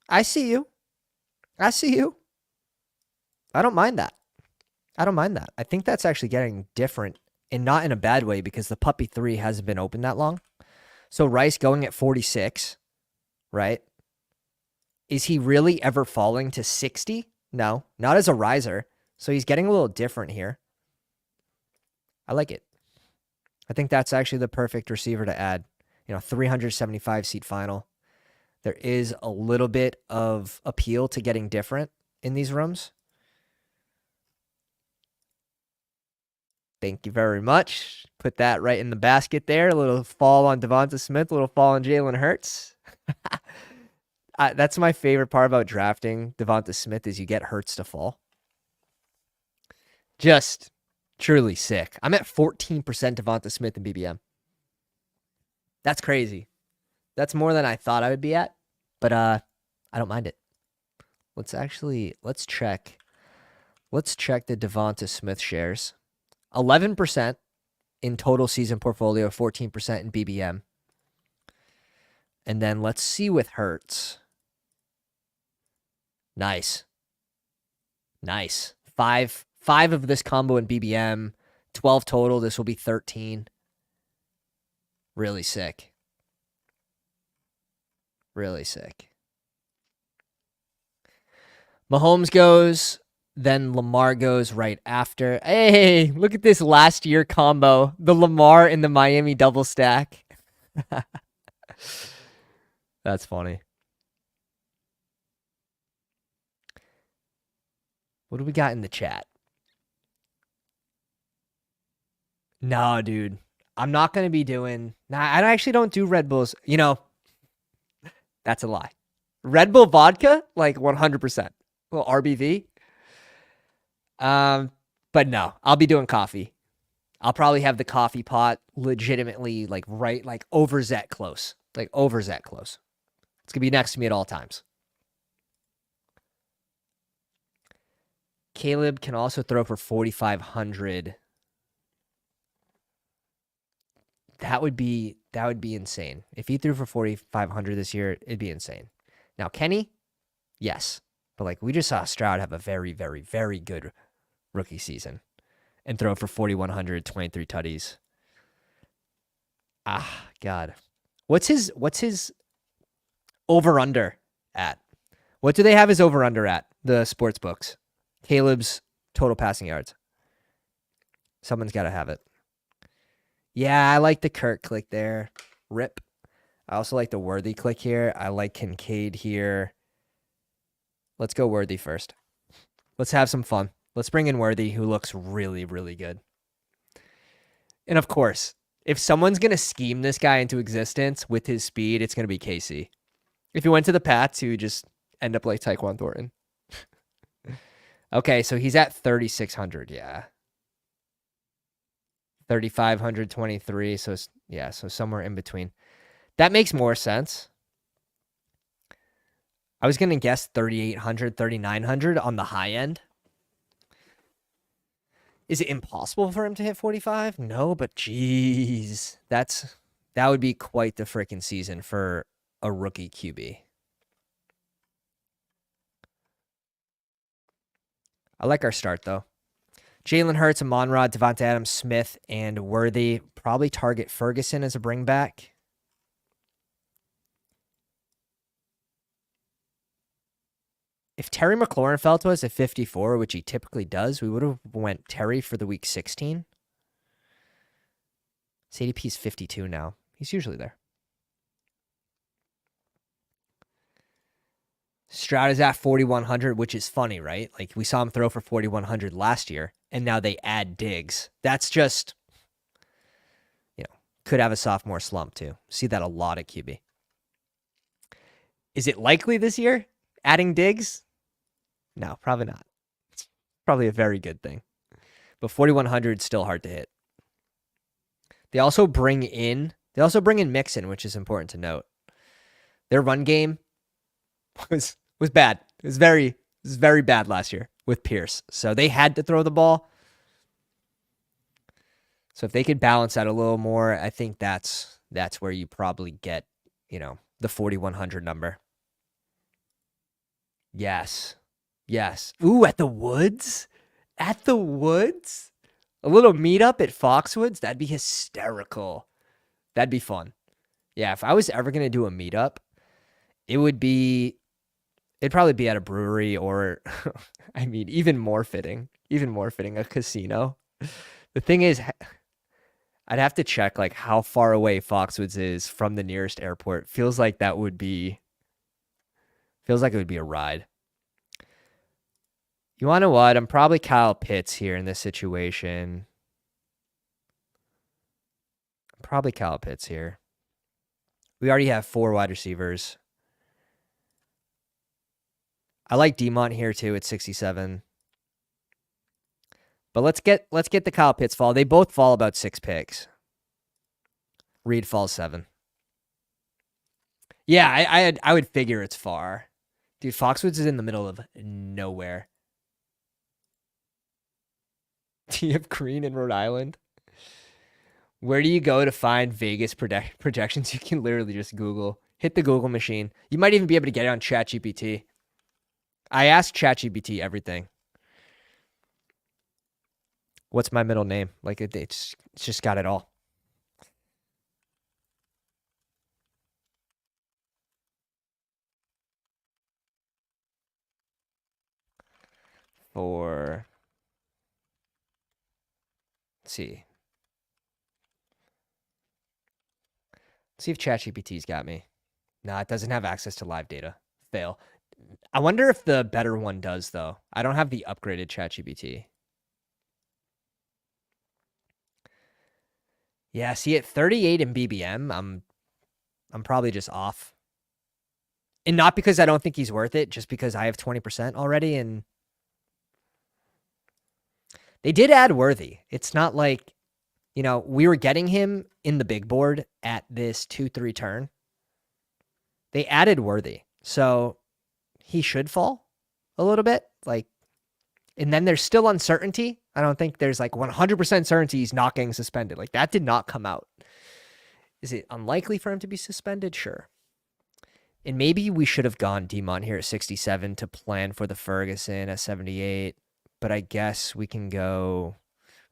I see you. I don't mind that. I think that's actually getting different and not in a bad way because the puppy 3 hasn't been open that long. So Rice going at 46, right? Is he really ever falling to 60? No, not as a riser. So he's getting a little different here. I like it. I think that's actually the perfect receiver to add. 375 seat final. There is a little bit of appeal to getting different in these rooms. Thank you very much. Put that right in the basket there. A little fall on Devonta Smith, a little fall on Jalen Hurts. That's my favorite part about drafting Devonta Smith is you get Hurts to fall. Just truly sick. I'm at 14% Devonta Smith in BBM. That's crazy. That's more than I thought I would be at, but I don't mind it. Let's check. Let's check the Devonta Smith shares. 11% in total season portfolio, 14% in BBM. And then let's see with Hurts. Nice. Five of this combo in BBM, 12 total. This will be 13. Really sick. Mahomes goes, then Lamar goes right after. Hey, look at this last year combo. The Lamar and the Miami double stack. That's funny. What do we got in the chat? No, dude. I'm not going to be doing... Nah, I actually don't do Red Bulls. That's a lie. Red Bull vodka? Like 100%. Well, RBV? But no, I'll be doing coffee. I'll probably have the coffee pot legitimately over Zet close. It's going to be next to me at all times. Caleb can also throw for 4,500. That would be insane. If he threw for 4,500 this year, it'd be insane. Now, Kenny, yes. But we just saw Stroud have a very, very, very good rookie season and throw for 4,100, 23 tutties. Ah, God. What's his over-under at? What do they have his over-under at, the sports books? Caleb's total passing yards. Someone's got to have it. Yeah, I like the Kirk click there. Rip. I also like the Worthy click here. I like Kincaid here. Let's go Worthy first. Let's have some fun. Let's bring in Worthy, who looks really, really good. And of course, if someone's going to scheme this guy into existence with his speed, it's going to be KC. If he went to the Pats, he would just end up like Tyquan Thornton. Okay, so he's at 3,600, yeah. 3,523, so somewhere in between. That makes more sense. I was going to guess 3,800, 3,900 on the high end. Is it impossible for him to hit 45? No, but geez, that would be quite the freaking season for a rookie QB. I like our start, though. Jalen Hurts, Amon-Ra, Devonta Adams, Smith, and Worthy. Probably target Ferguson as a bring back. If Terry McLaurin fell to us at 54, which he typically does, we would have went Terry for the week 16. CDP's 52 now. He's usually there. Stroud is at 4,100, which is funny, right? Like, we saw him throw for 4,100 last year, and now they add Diggs. That's just, could have a sophomore slump, too. See that a lot at QB. Is it likely this year, adding Diggs? No, probably not. It's probably a very good thing. But 4,100 is still hard to hit. They also bring in Mixon, which is important to note. Their run game was bad. It was very bad last year with Pierce. So they had to throw the ball. So if they could balance that a little more, I think that's where you probably get, the 4,100 number. Yes. Ooh, at the Woods? At the Woods? A little meetup at Foxwoods? That'd be hysterical. That'd be fun. Yeah, if I was ever going to do a meetup, it'd probably be at a brewery or, I mean, even more fitting, a casino. The thing is, I'd have to check like how far away Foxwoods is from the nearest airport. Feels like it would be a ride. You want to know what? I'm probably Kyle Pitts here in this situation. Probably Kyle Pitts here. We already have 4 wide receivers. I like Demont here too at 67. But let's get the Kyle Pitts fall. They both fall about 6 picks. Reed falls 7. Yeah, I would figure it's far. Dude, Foxwoods is in the middle of nowhere. Do you have Green in Rhode Island? Where do you go to find Vegas projections? You can literally just Google. Hit the Google machine. You might even be able to get it on ChatGPT. I asked ChatGPT everything. What's my middle name? Like, it's just got it all. Let's see. Let's see if ChatGPT's got me. No, it doesn't have access to live data. Fail. I wonder if the better one does, though. I don't have the upgraded ChatGPT. Yeah, see, at 38 in BBM, I'm probably just off. And not because I don't think he's worth it, just because I have 20% already, and they did add Worthy. It's not like, we were getting him in the big board at this 2-3 turn. They added Worthy. So he should fall a little bit. And then there's still uncertainty. I don't think there's 100% certainty he's not getting suspended. That did not come out. Is it unlikely for him to be suspended? Sure. And maybe we should have gone Demont here at 67 to plan for the Ferguson at 78. But I guess we can go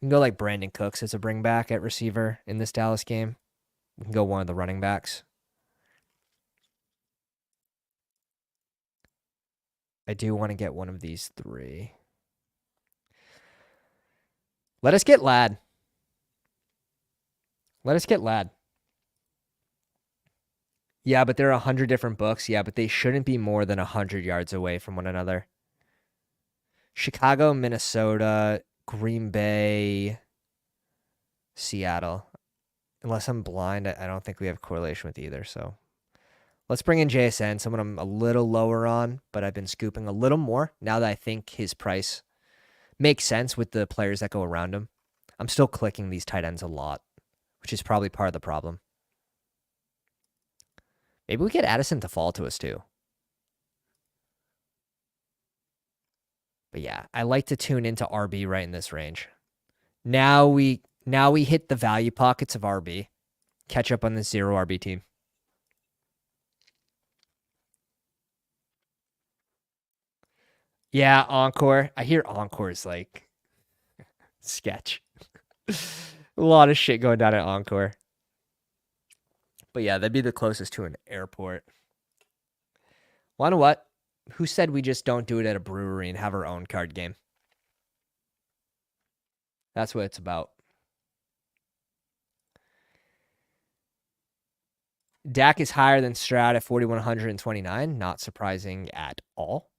like Brandon Cooks as a bring back at receiver in this Dallas game. We can go one of the running backs. I do want to get one of these 3. Let us get Ladd. Yeah, but there are 100 different books. Yeah, but they shouldn't be more than 100 yards away from one another. Chicago, Minnesota, Green Bay, Seattle. Unless I'm blind, I don't think we have correlation with either. So let's bring in JSN, someone I'm a little lower on, but I've been scooping a little more now that I think his price makes sense with the players that go around him. I'm still clicking these tight ends a lot, which is probably part of the problem. Maybe we get Addison to fall to us too. But yeah, I like to tune into RB right in this range. Now we hit the value pockets of RB. Catch up on the 0 RB team. Yeah, Encore. I hear Encore is Sketch. A lot of shit going down at Encore. But yeah, that'd be the closest to an airport. Well, you know what? Who said we just don't do it at a brewery and have our own card game? That's what it's about. Dak is higher than Stroud at 4,129. Not surprising at all.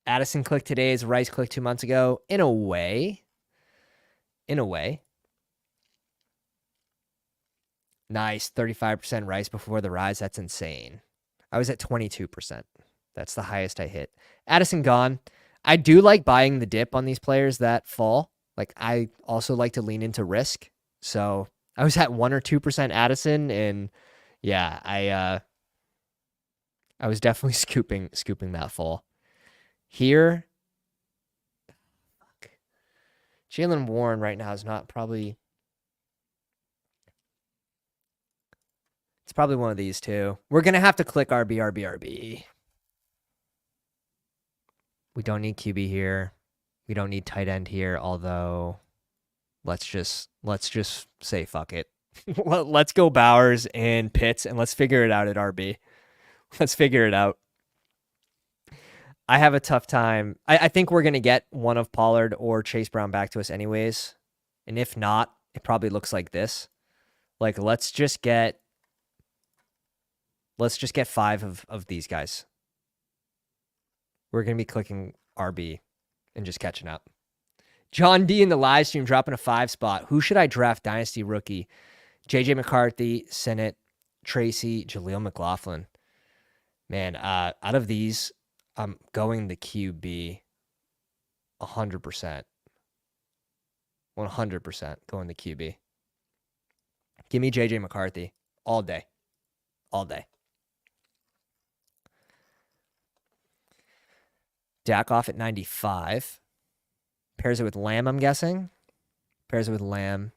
Addison clicked today as Rice clicked 2 months ago. In a way. Nice. 35% Rice before the rise. That's insane. I was at 22%. That's the highest I hit. Addison gone. I do like buying the dip on these players that fall. Like, I also like to lean into risk. So I was at 1 or 2% Addison, and yeah, I was definitely scooping that fall. Here, Jalen Warren right now is not probably. It's probably one of these two. We're gonna have to click RB. We don't need QB here. We don't need tight end here. Although, let's just say fuck it. Let's go Bowers and Pitts, and let's figure it out at RB. Let's figure it out. I have a tough time. I think we're going to get one of Pollard or Chase Brown back to us anyways. And if not, it probably looks like this. Like, let's just get 5 of these guys. We're going to be clicking RB and just catching up. John D in the live stream dropping a 5 spot. Who should I draft dynasty rookie? JJ McCarthy, Sinnott, Tracy, Jaleel McLaughlin. Man, out of these, I'm going the QB 100%. 100% going the QB. Give me JJ McCarthy all day. All day. Dak off at 95. Pairs it with Lamb, I'm guessing. Pairs it with Lamb.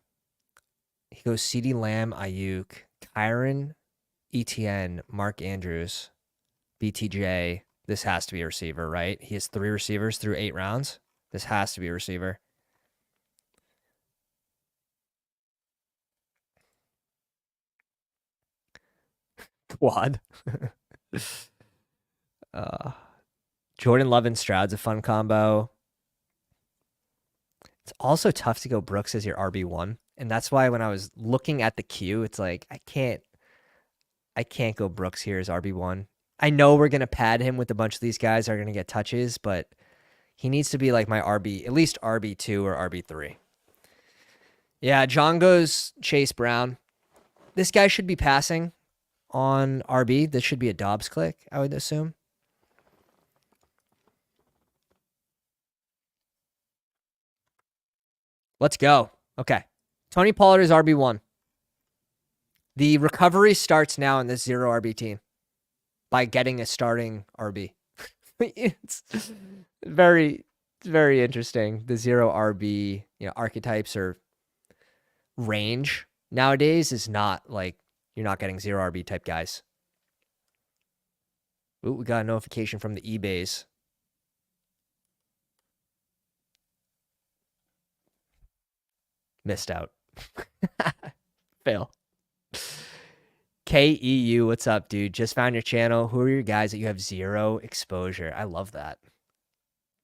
He goes CD Lamb, Ayuk, Kyron, ETN, Mark Andrews, BTJ. This has to be a receiver, right? He has 3 receivers through 8 rounds. This has to be a receiver. Quad. Jordan Love and Stroud's a fun combo. It's also tough to go Brooks as your RB1. And that's why when I was looking at the queue, it's like, I can't go Brooks here as RB1. I know we're going to pad him with a bunch of these guys are going to get touches, but he needs to be like my RB, at least RB2 or RB3. Yeah, John goes Chase Brown. This guy should be passing on RB. This should be a Dobbs click, I would assume. Let's go. Okay. Tony Pollard is RB1. The recovery starts now in this 0 RB team by getting a starting RB. It's very, very interesting. The 0 RB, archetypes or range nowadays is not like you're not getting 0 RB type guys. Ooh, we got a notification from the eBays. Missed out. Fail. KEU, what's up, dude? Just found your channel. Who are your guys that you have 0 exposure? I love that.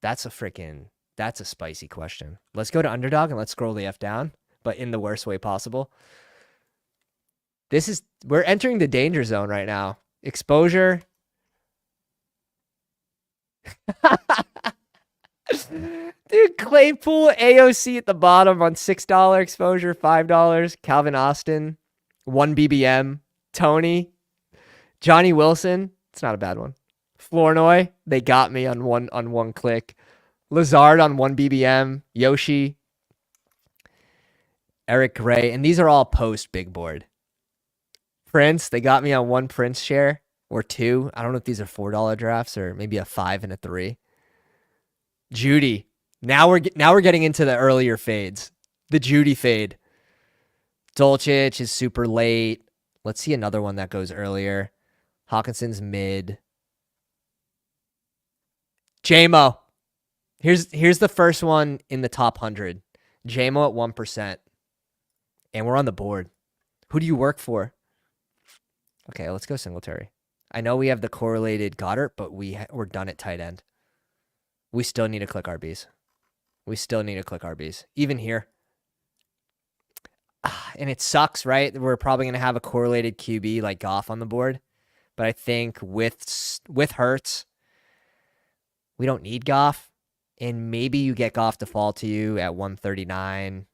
That's a spicy question. Let's go to Underdog and let's scroll the F down, but in the worst way possible. We're entering the danger zone right now. Exposure. Dude, Claypool, AOC at the bottom on $6 exposure, $5. Calvin Austin, 1 BBM. Tony, Johnny Wilson. It's not a bad one. Flournoy, they got me on one click. Lazard on 1 BBM. Yoshi, Eric Gray, and these are all post big board. Prince, they got me on 1 Prince share or 2. I don't know if these are $4 drafts or maybe a 5 and a 3. Judy. Now we're getting into the earlier fades. The Judy fade. Dolchich is super late. Let's see another one that goes earlier. Hawkinson's mid. JMO. Here's the first one in the top 100. JMO at 1%. And we're on the board. Who do you work for? Okay, let's go Singletary. I know we have the correlated Goddard, but we're done at tight end. We still need to click RBs. Even here. And it sucks, right? We're probably going to have a correlated QB like Goff on the board. But I think with Hurts, we don't need Goff. And maybe you get Goff to fall to you at 139.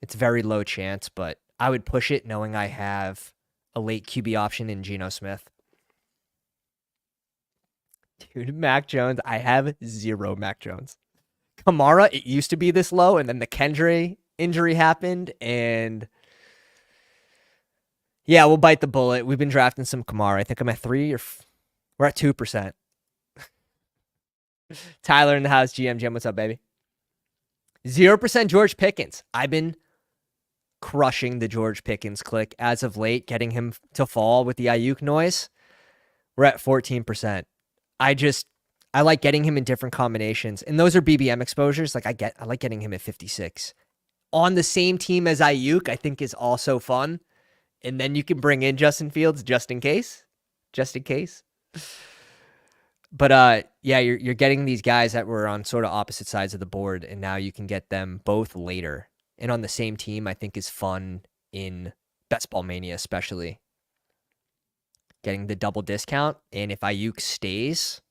It's very low chance, but I would push it knowing I have a late QB option in Geno Smith. Dude, Mac Jones. I have 0 Mac Jones. Kamara, it used to be this low, and then the Kendry injury happened, and yeah, we'll bite the bullet. We've been drafting some Kamara. I think I'm at 3 or we're at 2%. Tyler in the house, GM. Jim, what's up, baby? 0% George Pickens. I've been crushing the George Pickens click as of late, getting him to fall with the Ayuk noise. We're at 14%. I like getting him in different combinations, and those are BBM exposures. Like I like getting him at 56 on the same team as Ayuk. I think is also fun, and then you can bring in Justin Fields just in case. But yeah, you're getting these guys that were on sort of opposite sides of the board, and now you can get them both later and on the same team. I think is fun in Bestball Mania, especially getting the double discount. And if Ayuk stays,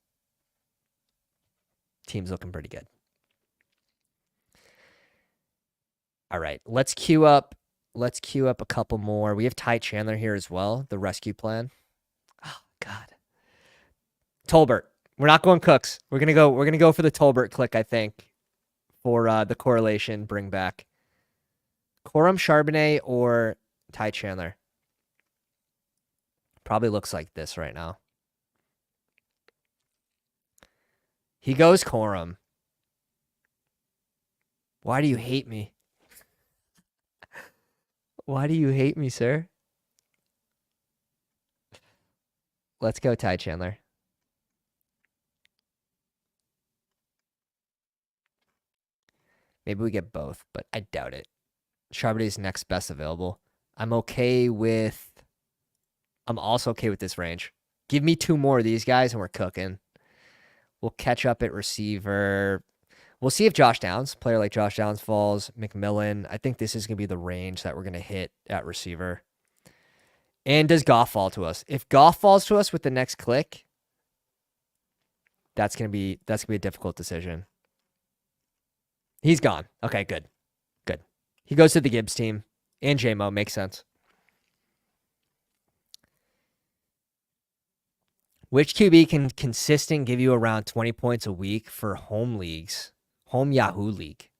team's looking pretty good. All right, let's queue up a couple more. We have Ty Chandler here as well, the rescue plan. Oh God. Tolbert. We're not going Cooks. We're gonna go for the Tolbert click, I think, for the correlation bring back. Corum Charbonnet or Ty Chandler. Probably looks like this right now. He goes Corum. Why do you hate me? Why do you hate me, sir? Let's go Ty Chandler. Maybe we get both, but I doubt it. Charbonnet's next best available. I'm also okay with this range. Give me 2 more of these guys and we're cooking. We'll catch up at receiver. We'll see if Josh Downs, player like Josh Downs falls. McMillan. I think this is going to be the range that we're going to hit at receiver. And does Goff fall to us? If Goff falls to us with the next click, that's going to be a difficult decision. He's gone. Okay, good. He goes to the Gibbs team. And JMO. Makes sense. Which QB can consistent give you around 20 points a week for home leagues? Home Yahoo League.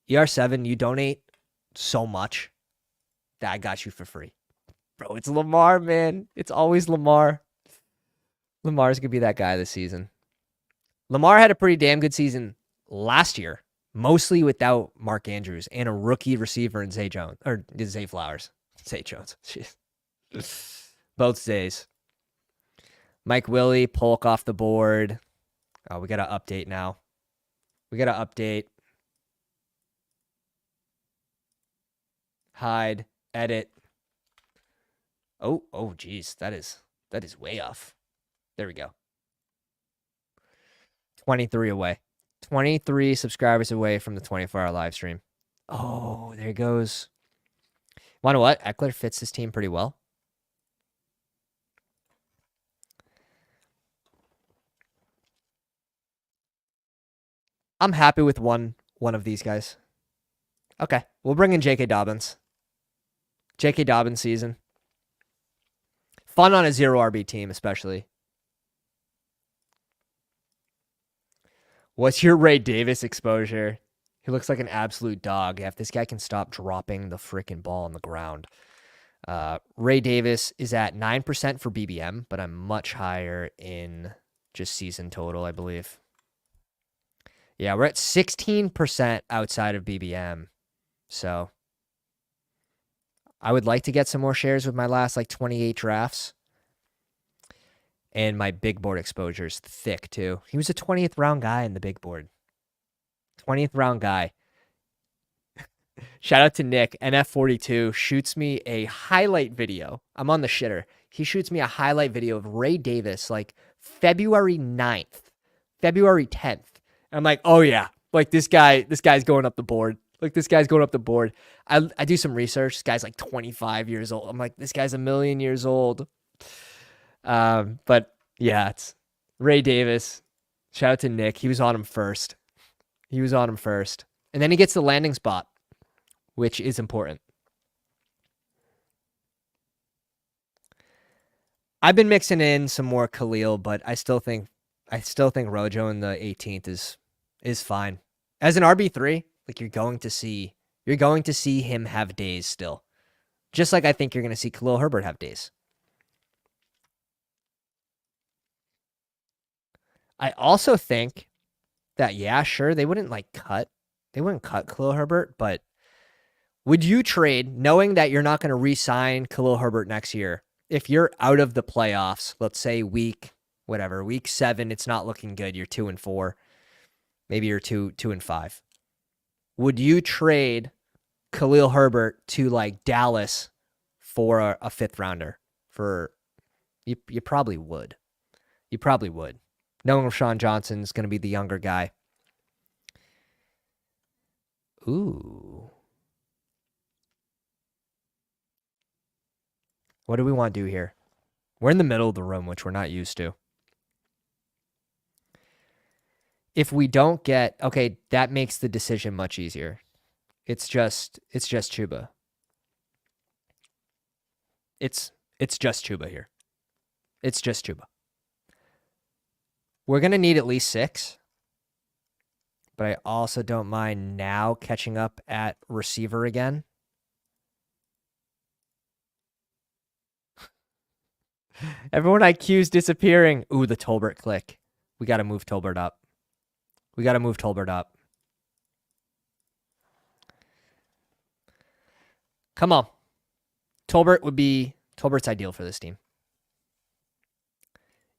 ER7, you donate so much that I got you for free. Bro, it's Lamar, man. It's always Lamar. Lamar's going to be that guy this season. Lamar had a pretty damn good season last year. Mostly without Mark Andrews and a rookie receiver in Zay Jones. Or Zay Flowers. Zay Jones. Jeez. Both Zays. Mike Willie, Polk off the board. Oh, we got to update now. Hide. Edit. Oh, geez. That is way off. There we go. 23 away. 23 subscribers away from the 24-hour live stream. Oh, there he goes. You know what? Eckler fits this team pretty well. I'm happy with one of these guys. Okay, we'll bring in J.K. Dobbins. J.K. Dobbins season. Fun on a 0 RB team, especially. What's your Ray Davis exposure? He looks like an absolute dog. If this guy can stop dropping the freaking ball on the ground. Ray Davis is at 9% for BBM, but I'm much higher in just season total, I believe. Yeah, we're at 16% outside of BBM. So I would like to get some more shares with my last 28 drafts. And my big board exposure is thick too. He was a 20th round guy in the big board. 20th round guy. Shout out to Nick. NF42 shoots me a highlight video. I'm on the shitter. He shoots me a highlight video of Ray Davis like February 9th, February 10th. And I'm like, oh yeah, like this guy's going up the board. Like this guy's going up the board. I do some research. This guy's like 25 years old. I'm like, this guy's a million years old. But yeah, it's Ray Davis. Shout out to Nick. He was on him first. And then he gets the landing spot, which is important. I've been mixing in some more Khalil, but I still think Rojo in the 18th is fine. As an RB3, like you're going to see him have days still. Just like I think you're going to see Khalil Herbert have days. I also think that, yeah, sure, they wouldn't cut Khalil Herbert, but would you trade, knowing that you're not going to re-sign Khalil Herbert next year, if you're out of the playoffs, let's say week 7, it's not looking good, you're 2-4, maybe you're 2-5. Would you trade Khalil Herbert to like Dallas for a 5th rounder? You probably would. Knowing Rashawn Johnson's going to be the younger guy. Ooh. What do we want to do here? We're in the middle of the room, which we're not used to. If we don't get... Okay, that makes the decision much easier. It's just Chuba. It's just Chuba here. It's just Chuba. We're going to need at least 6. But I also don't mind now catching up at receiver again. Everyone IQ's disappearing. Ooh, the Tolbert click. We got to move Tolbert up. Come on. Tolbert's ideal for this team.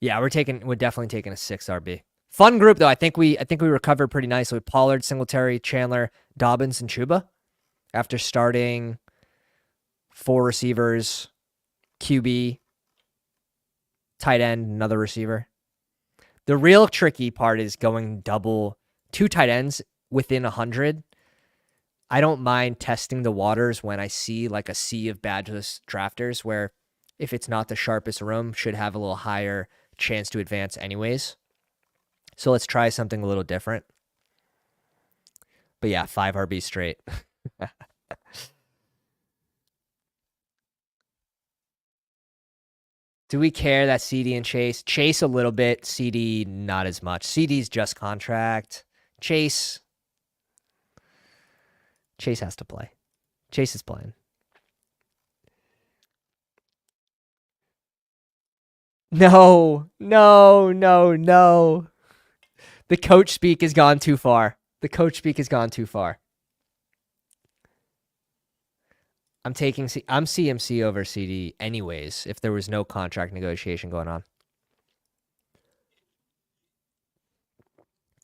Yeah, we're definitely taking a 6 RB. Fun group though. I think we recovered pretty nicely with Pollard, Singletary, Chandler, Dobbins, and Chuba. After starting 4 receivers, QB, tight end, another receiver. The real tricky part is going double 2 tight ends within 100. I don't mind testing the waters when I see like a sea of badgeless drafters where if it's not the sharpest room, should have a little higher chance to advance anyways. So let's try something a little different. But yeah, 5 RB straight. Do we care that CD and Chase? Chase a little bit, CD not as much. CD's just contract. Chase has to play. Chase is playing. No. The coach speak has gone too far. I'm CMC over CD anyways, if there was no contract negotiation going on.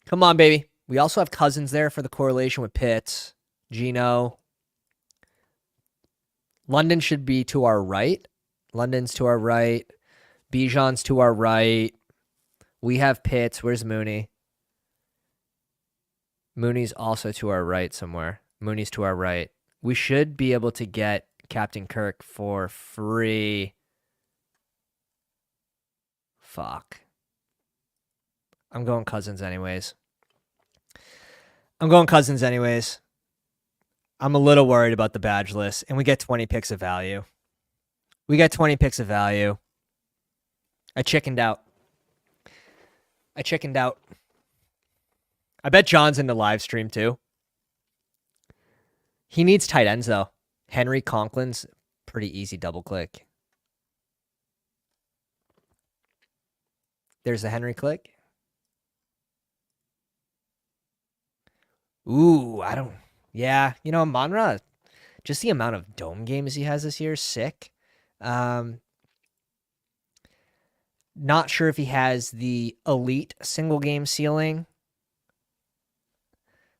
Come on, baby. We also have Cousins there for the correlation with Pitts. Gino. London should be to our right. London's to our right. Bijan's to our right. We have Pitts. Where's Mooney? Mooney's also to our right somewhere. Mooney's to our right. We should be able to get Captain Kirk for free. Fuck. I'm going Cousins anyways. I'm a little worried about the badge list, and we get 20 picks of value. I chickened out. I bet John's in the live stream too. He needs tight ends though. Henry Conklin's pretty easy double click. There's the Henry click. Ooh, yeah, Monra, just the amount of dome games he has this year is sick. Not sure if he has the elite single game ceiling.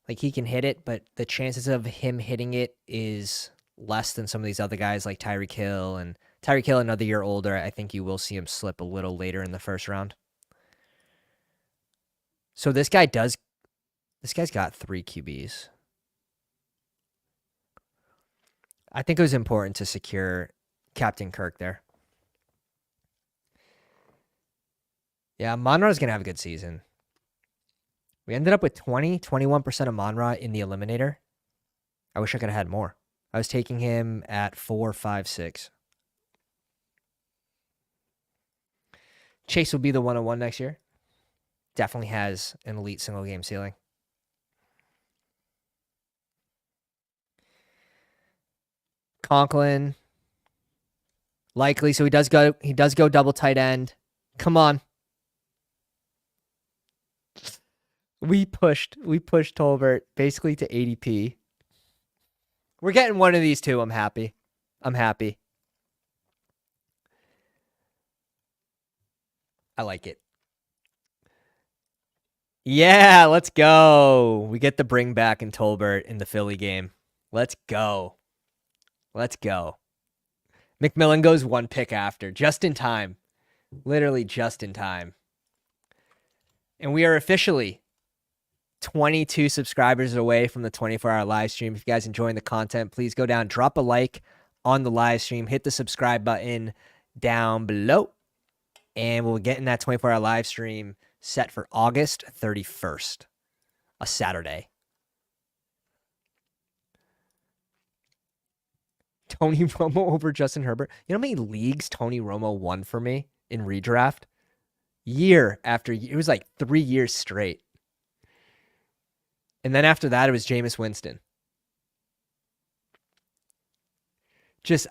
Like, he can hit it, but the chances of him hitting it is less than some of these other guys like Tyreek Hill. And Tyreek Hill, another year older, I think you will see him slip a little later in the first round. So this guy's got 3 QBs. I think it was important to secure Captain Kirk there. Yeah, Monroe's going to have a good season. We ended up with 21% of Monroe in the eliminator. I wish I could have had more. I was taking him at 4, 5, 6. Chase will be the 101 next year. Definitely has an elite single game ceiling. Conklin. Likely. So he does go double tight end. Come on. We pushed Tolbert basically to ADP. We're getting one of these two. I'm happy. I like it. Yeah, let's go. We get the bring back in Tolbert in the Philly game. Let's go. McMillan goes 1 pick after, just in time. Literally just in time. And we are officially 22 subscribers away from the 24-hour live stream. If you guys enjoying the content, please go down, drop a like on the live stream, hit the subscribe button down below, and we'll get in that 24-hour live stream set for August 31st, a Saturday. Tony Romo over Justin Herbert. You know how many leagues Tony Romo won for me in redraft? Year after year. It was like 3 years straight. And then after that, it was Jameis Winston.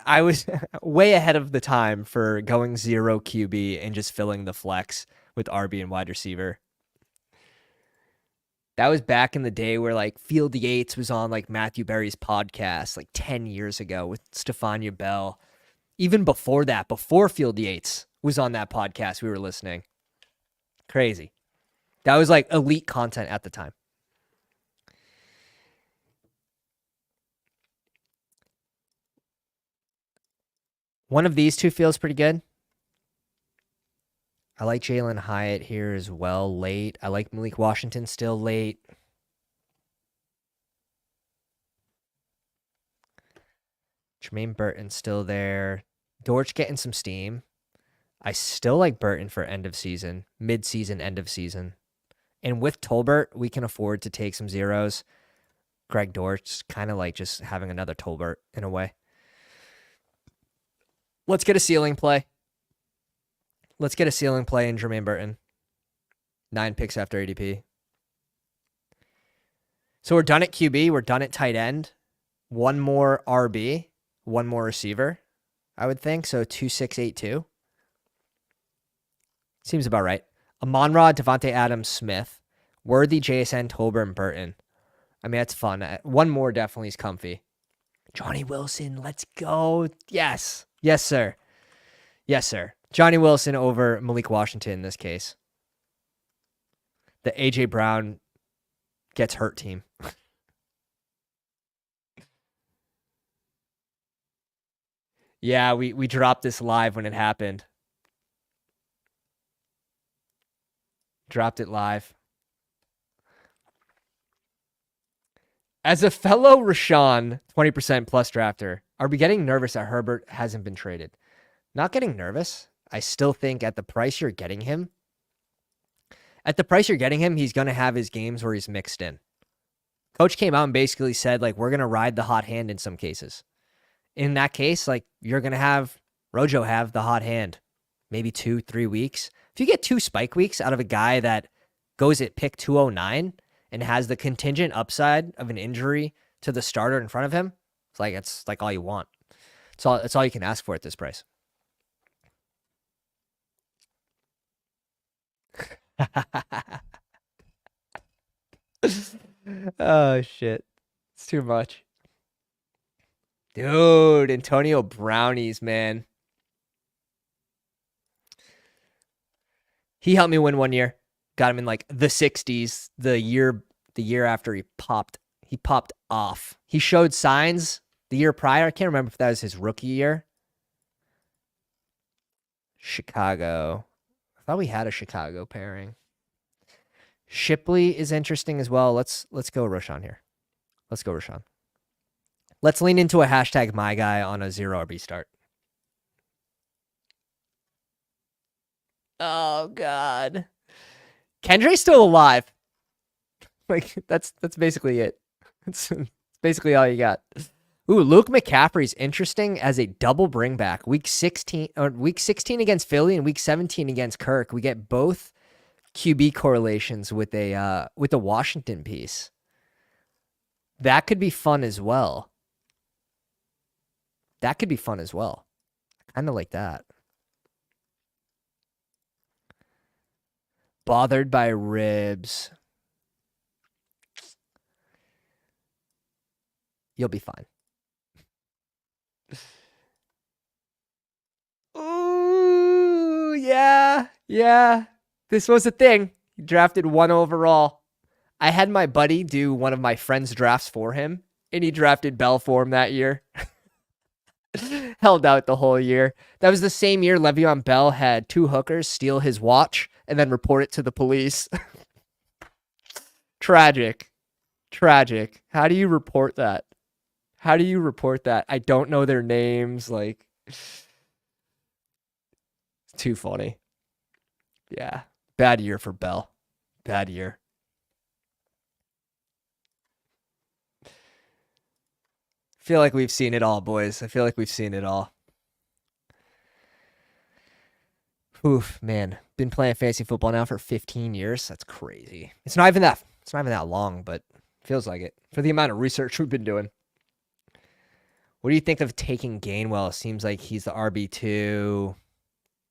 I was way ahead of the time for going 0 QB and just filling the flex with RB and wide receiver. That was back in the day where like Field Yates was on like Matthew Berry's podcast like 10 years ago with Stefania Bell. Even before that, before Field Yates was on that podcast, we were listening. Crazy. That was like elite content at the time. One of these two feels pretty good. I like Jalen Hyatt here as well, late. I like Malik Washington still late. Jermaine Burton still there. Dortch getting some steam. I still like Burton for end of season, mid-season, end of season. And with Tolbert, we can afford to take some zeros. Greg Dortch, kind of like just having another Tolbert in a way. Let's get a ceiling play. Let's get a ceiling play in Jermaine Burton. 9 picks after ADP. So we're done at QB. We're done at tight end. 1 more RB. 1 more receiver, I would think. So 2, 6, 8, 2. Seems about right. Amon-Ra, Devontae Adams, Smith. Worthy, JSN, Tolbert, and Burton. I mean, that's fun. 1 more definitely is comfy. Johnny Wilson, let's go. Yes. Yes, sir. Yes, sir. Johnny Wilson over Malik Washington in this case. The A.J. Brown gets hurt team. Yeah, we dropped this live when it happened. Dropped it live. As a fellow Rashawn 20% plus drafter, are we getting nervous that Herbert hasn't been traded? Not getting nervous. I still think at the price you're getting him, he's going to have his games where he's mixed in. Coach came out and basically said, like, we're going to ride the hot hand in some cases. In that case, like, you're going to have Rojo have the hot hand, maybe 2-3 weeks. If you get 2 spike weeks out of a guy that goes at pick 209 and has the contingent upside of an injury to the starter in front of him, it's like all you want. It's all you can ask for at this price. Oh, shit. It's too much. Dude, Antonio Brownies, man. He helped me win 1 year. Got him in like the 60s the year the year after he popped off. He showed signs the year prior. I can't remember if that was his rookie year. Chicago. I thought we had a Chicago pairing. Shipley is interesting as well. Let's go Roshan here. Let's go Roshan. Let's lean into a hashtag my guy on a 0 RB start. Oh God. Kendric's still alive. Like that's basically it. That's basically all you got. Ooh, Luke McCaffrey's interesting as a double bringback. Week 16 against Philly and week 17 against Kirk. We get both QB correlations with a Washington piece. That could be fun as well. I kind of like that. Bothered by ribs. You'll be fine. Ooh, yeah. This was a thing. He drafted 1 overall. I had my buddy do one of my friend's drafts for him, and he drafted Bell for him that year. Held out the whole year. That was the same year Le'Veon Bell had 2 hookers steal his watch and then report it to the police. Tragic. How do you report that? I don't know their names. Like, it's too funny. Yeah. Bad year for Bell. Bad year. Feel like we've seen it all, boys. I feel like we've seen it all. Oof, man. Been playing fantasy football now for 15 years. That's crazy. It's not even that long, but feels like it for the amount of research we've been doing. What do you think of taking Gainwell? Seems like he's the RB2.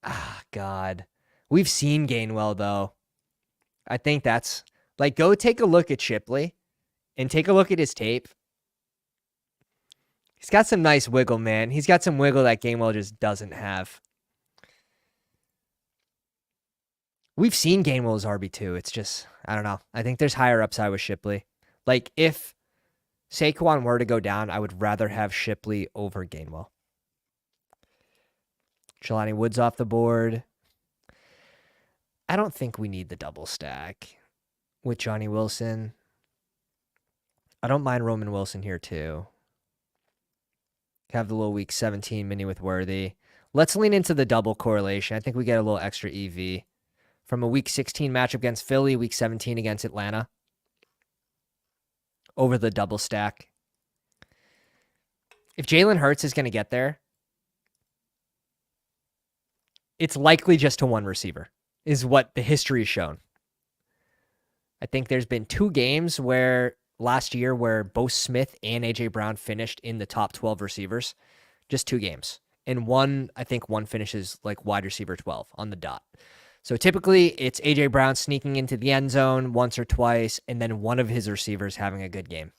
Ah, God. We've seen Gainwell, though. I think that's... Like, go take a look at Shipley and take a look at his tape. He's got some nice wiggle, man. He's got some wiggle that Gainwell just doesn't have. We've seen Gainwell as RB2. It's just, I don't know. I think there's higher upside with Shipley. Like, if Saquon were to go down, I would rather have Shipley over Gainwell. Jelani Woods off the board. I don't think we need the double stack with Johnny Wilson. I don't mind Roman Wilson here, too. Have the little week 17 mini with Worthy. Let's lean into the double correlation. I think we get a little extra EV from a week 16 match against Philly, week 17 against Atlanta. Over the double stack. If Jalen Hurts is going to get there, it's likely just to one receiver, is what the history has shown. I think there's been 2 games last year where both Smith and A.J. Brown finished in the top 12 receivers. Just 2 games. And one finishes like wide receiver 12 on the dot. So typically it's A.J. Brown sneaking into the end zone once or twice, and then one of his receivers having a good game.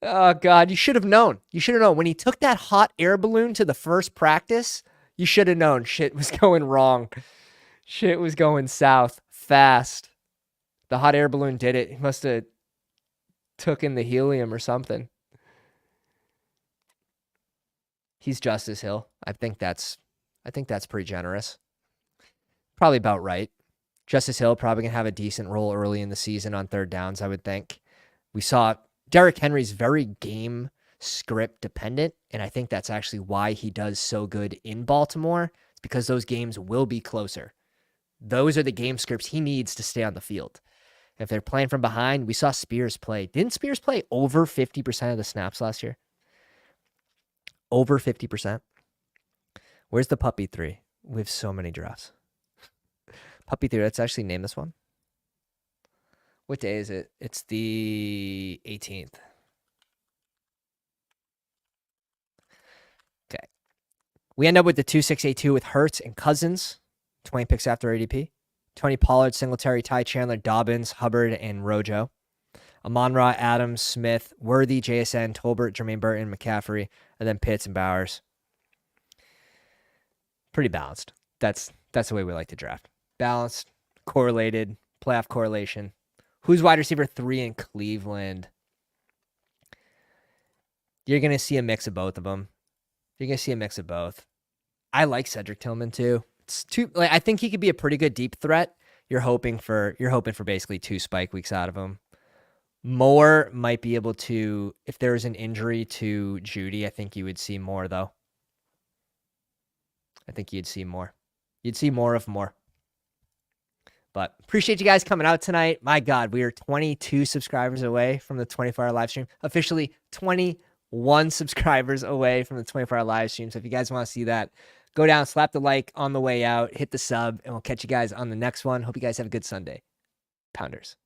Oh, God, you should have known. When he took that hot air balloon to the first practice, you should have known shit was going wrong. Shit was going south fast. The hot air balloon did it. He must have took in the helium or something. He's Justice Hill. I think that's pretty generous. Probably about right. Justice Hill probably going to have a decent role early in the season on third downs, I would think. We saw Derrick Henry's very game script dependent, and I think that's actually why he does so good in Baltimore. It's because those games will be closer. Those are the game scripts he needs to stay on the field. If they're playing from behind, we saw Spears play. Didn't Spears play over 50% of the snaps last year? Over 50%. Where's the Puppy 3? We have so many drafts. Puppy 3, let's actually name this one. What day is it? It's the 18th. Okay. We end up with the 2682 with Hurts and Cousins. 20 picks after ADP. Tony Pollard, Singletary, Ty Chandler, Dobbins, Hubbard, and Rojo. Amon-Ra, Adams, Smith, Worthy, JSN, Tolbert, Jermaine Burton, McCaffrey, and then Pitts and Bowers. Pretty balanced. That's the way we like to draft. Balanced, correlated, playoff correlation. Who's wide receiver 3 in Cleveland? You're going to see a mix of both of them. You're going to see a mix of both. I like Cedric Tillman too. I think he could be a pretty good deep threat. You're hoping for basically 2 spike weeks out of him. Moore might be able to, if there was an injury to Judy, I think you would see more though. I think you'd see more. You'd see more of Moore. But appreciate you guys coming out tonight. My God, we are 22 subscribers away from the 24-hour live stream. Officially 21 subscribers away from the 24-hour live stream. So if you guys want to see that, go down, slap the like on the way out, hit the sub, and we'll catch you guys on the next one. Hope you guys have a good Sunday. Pounders.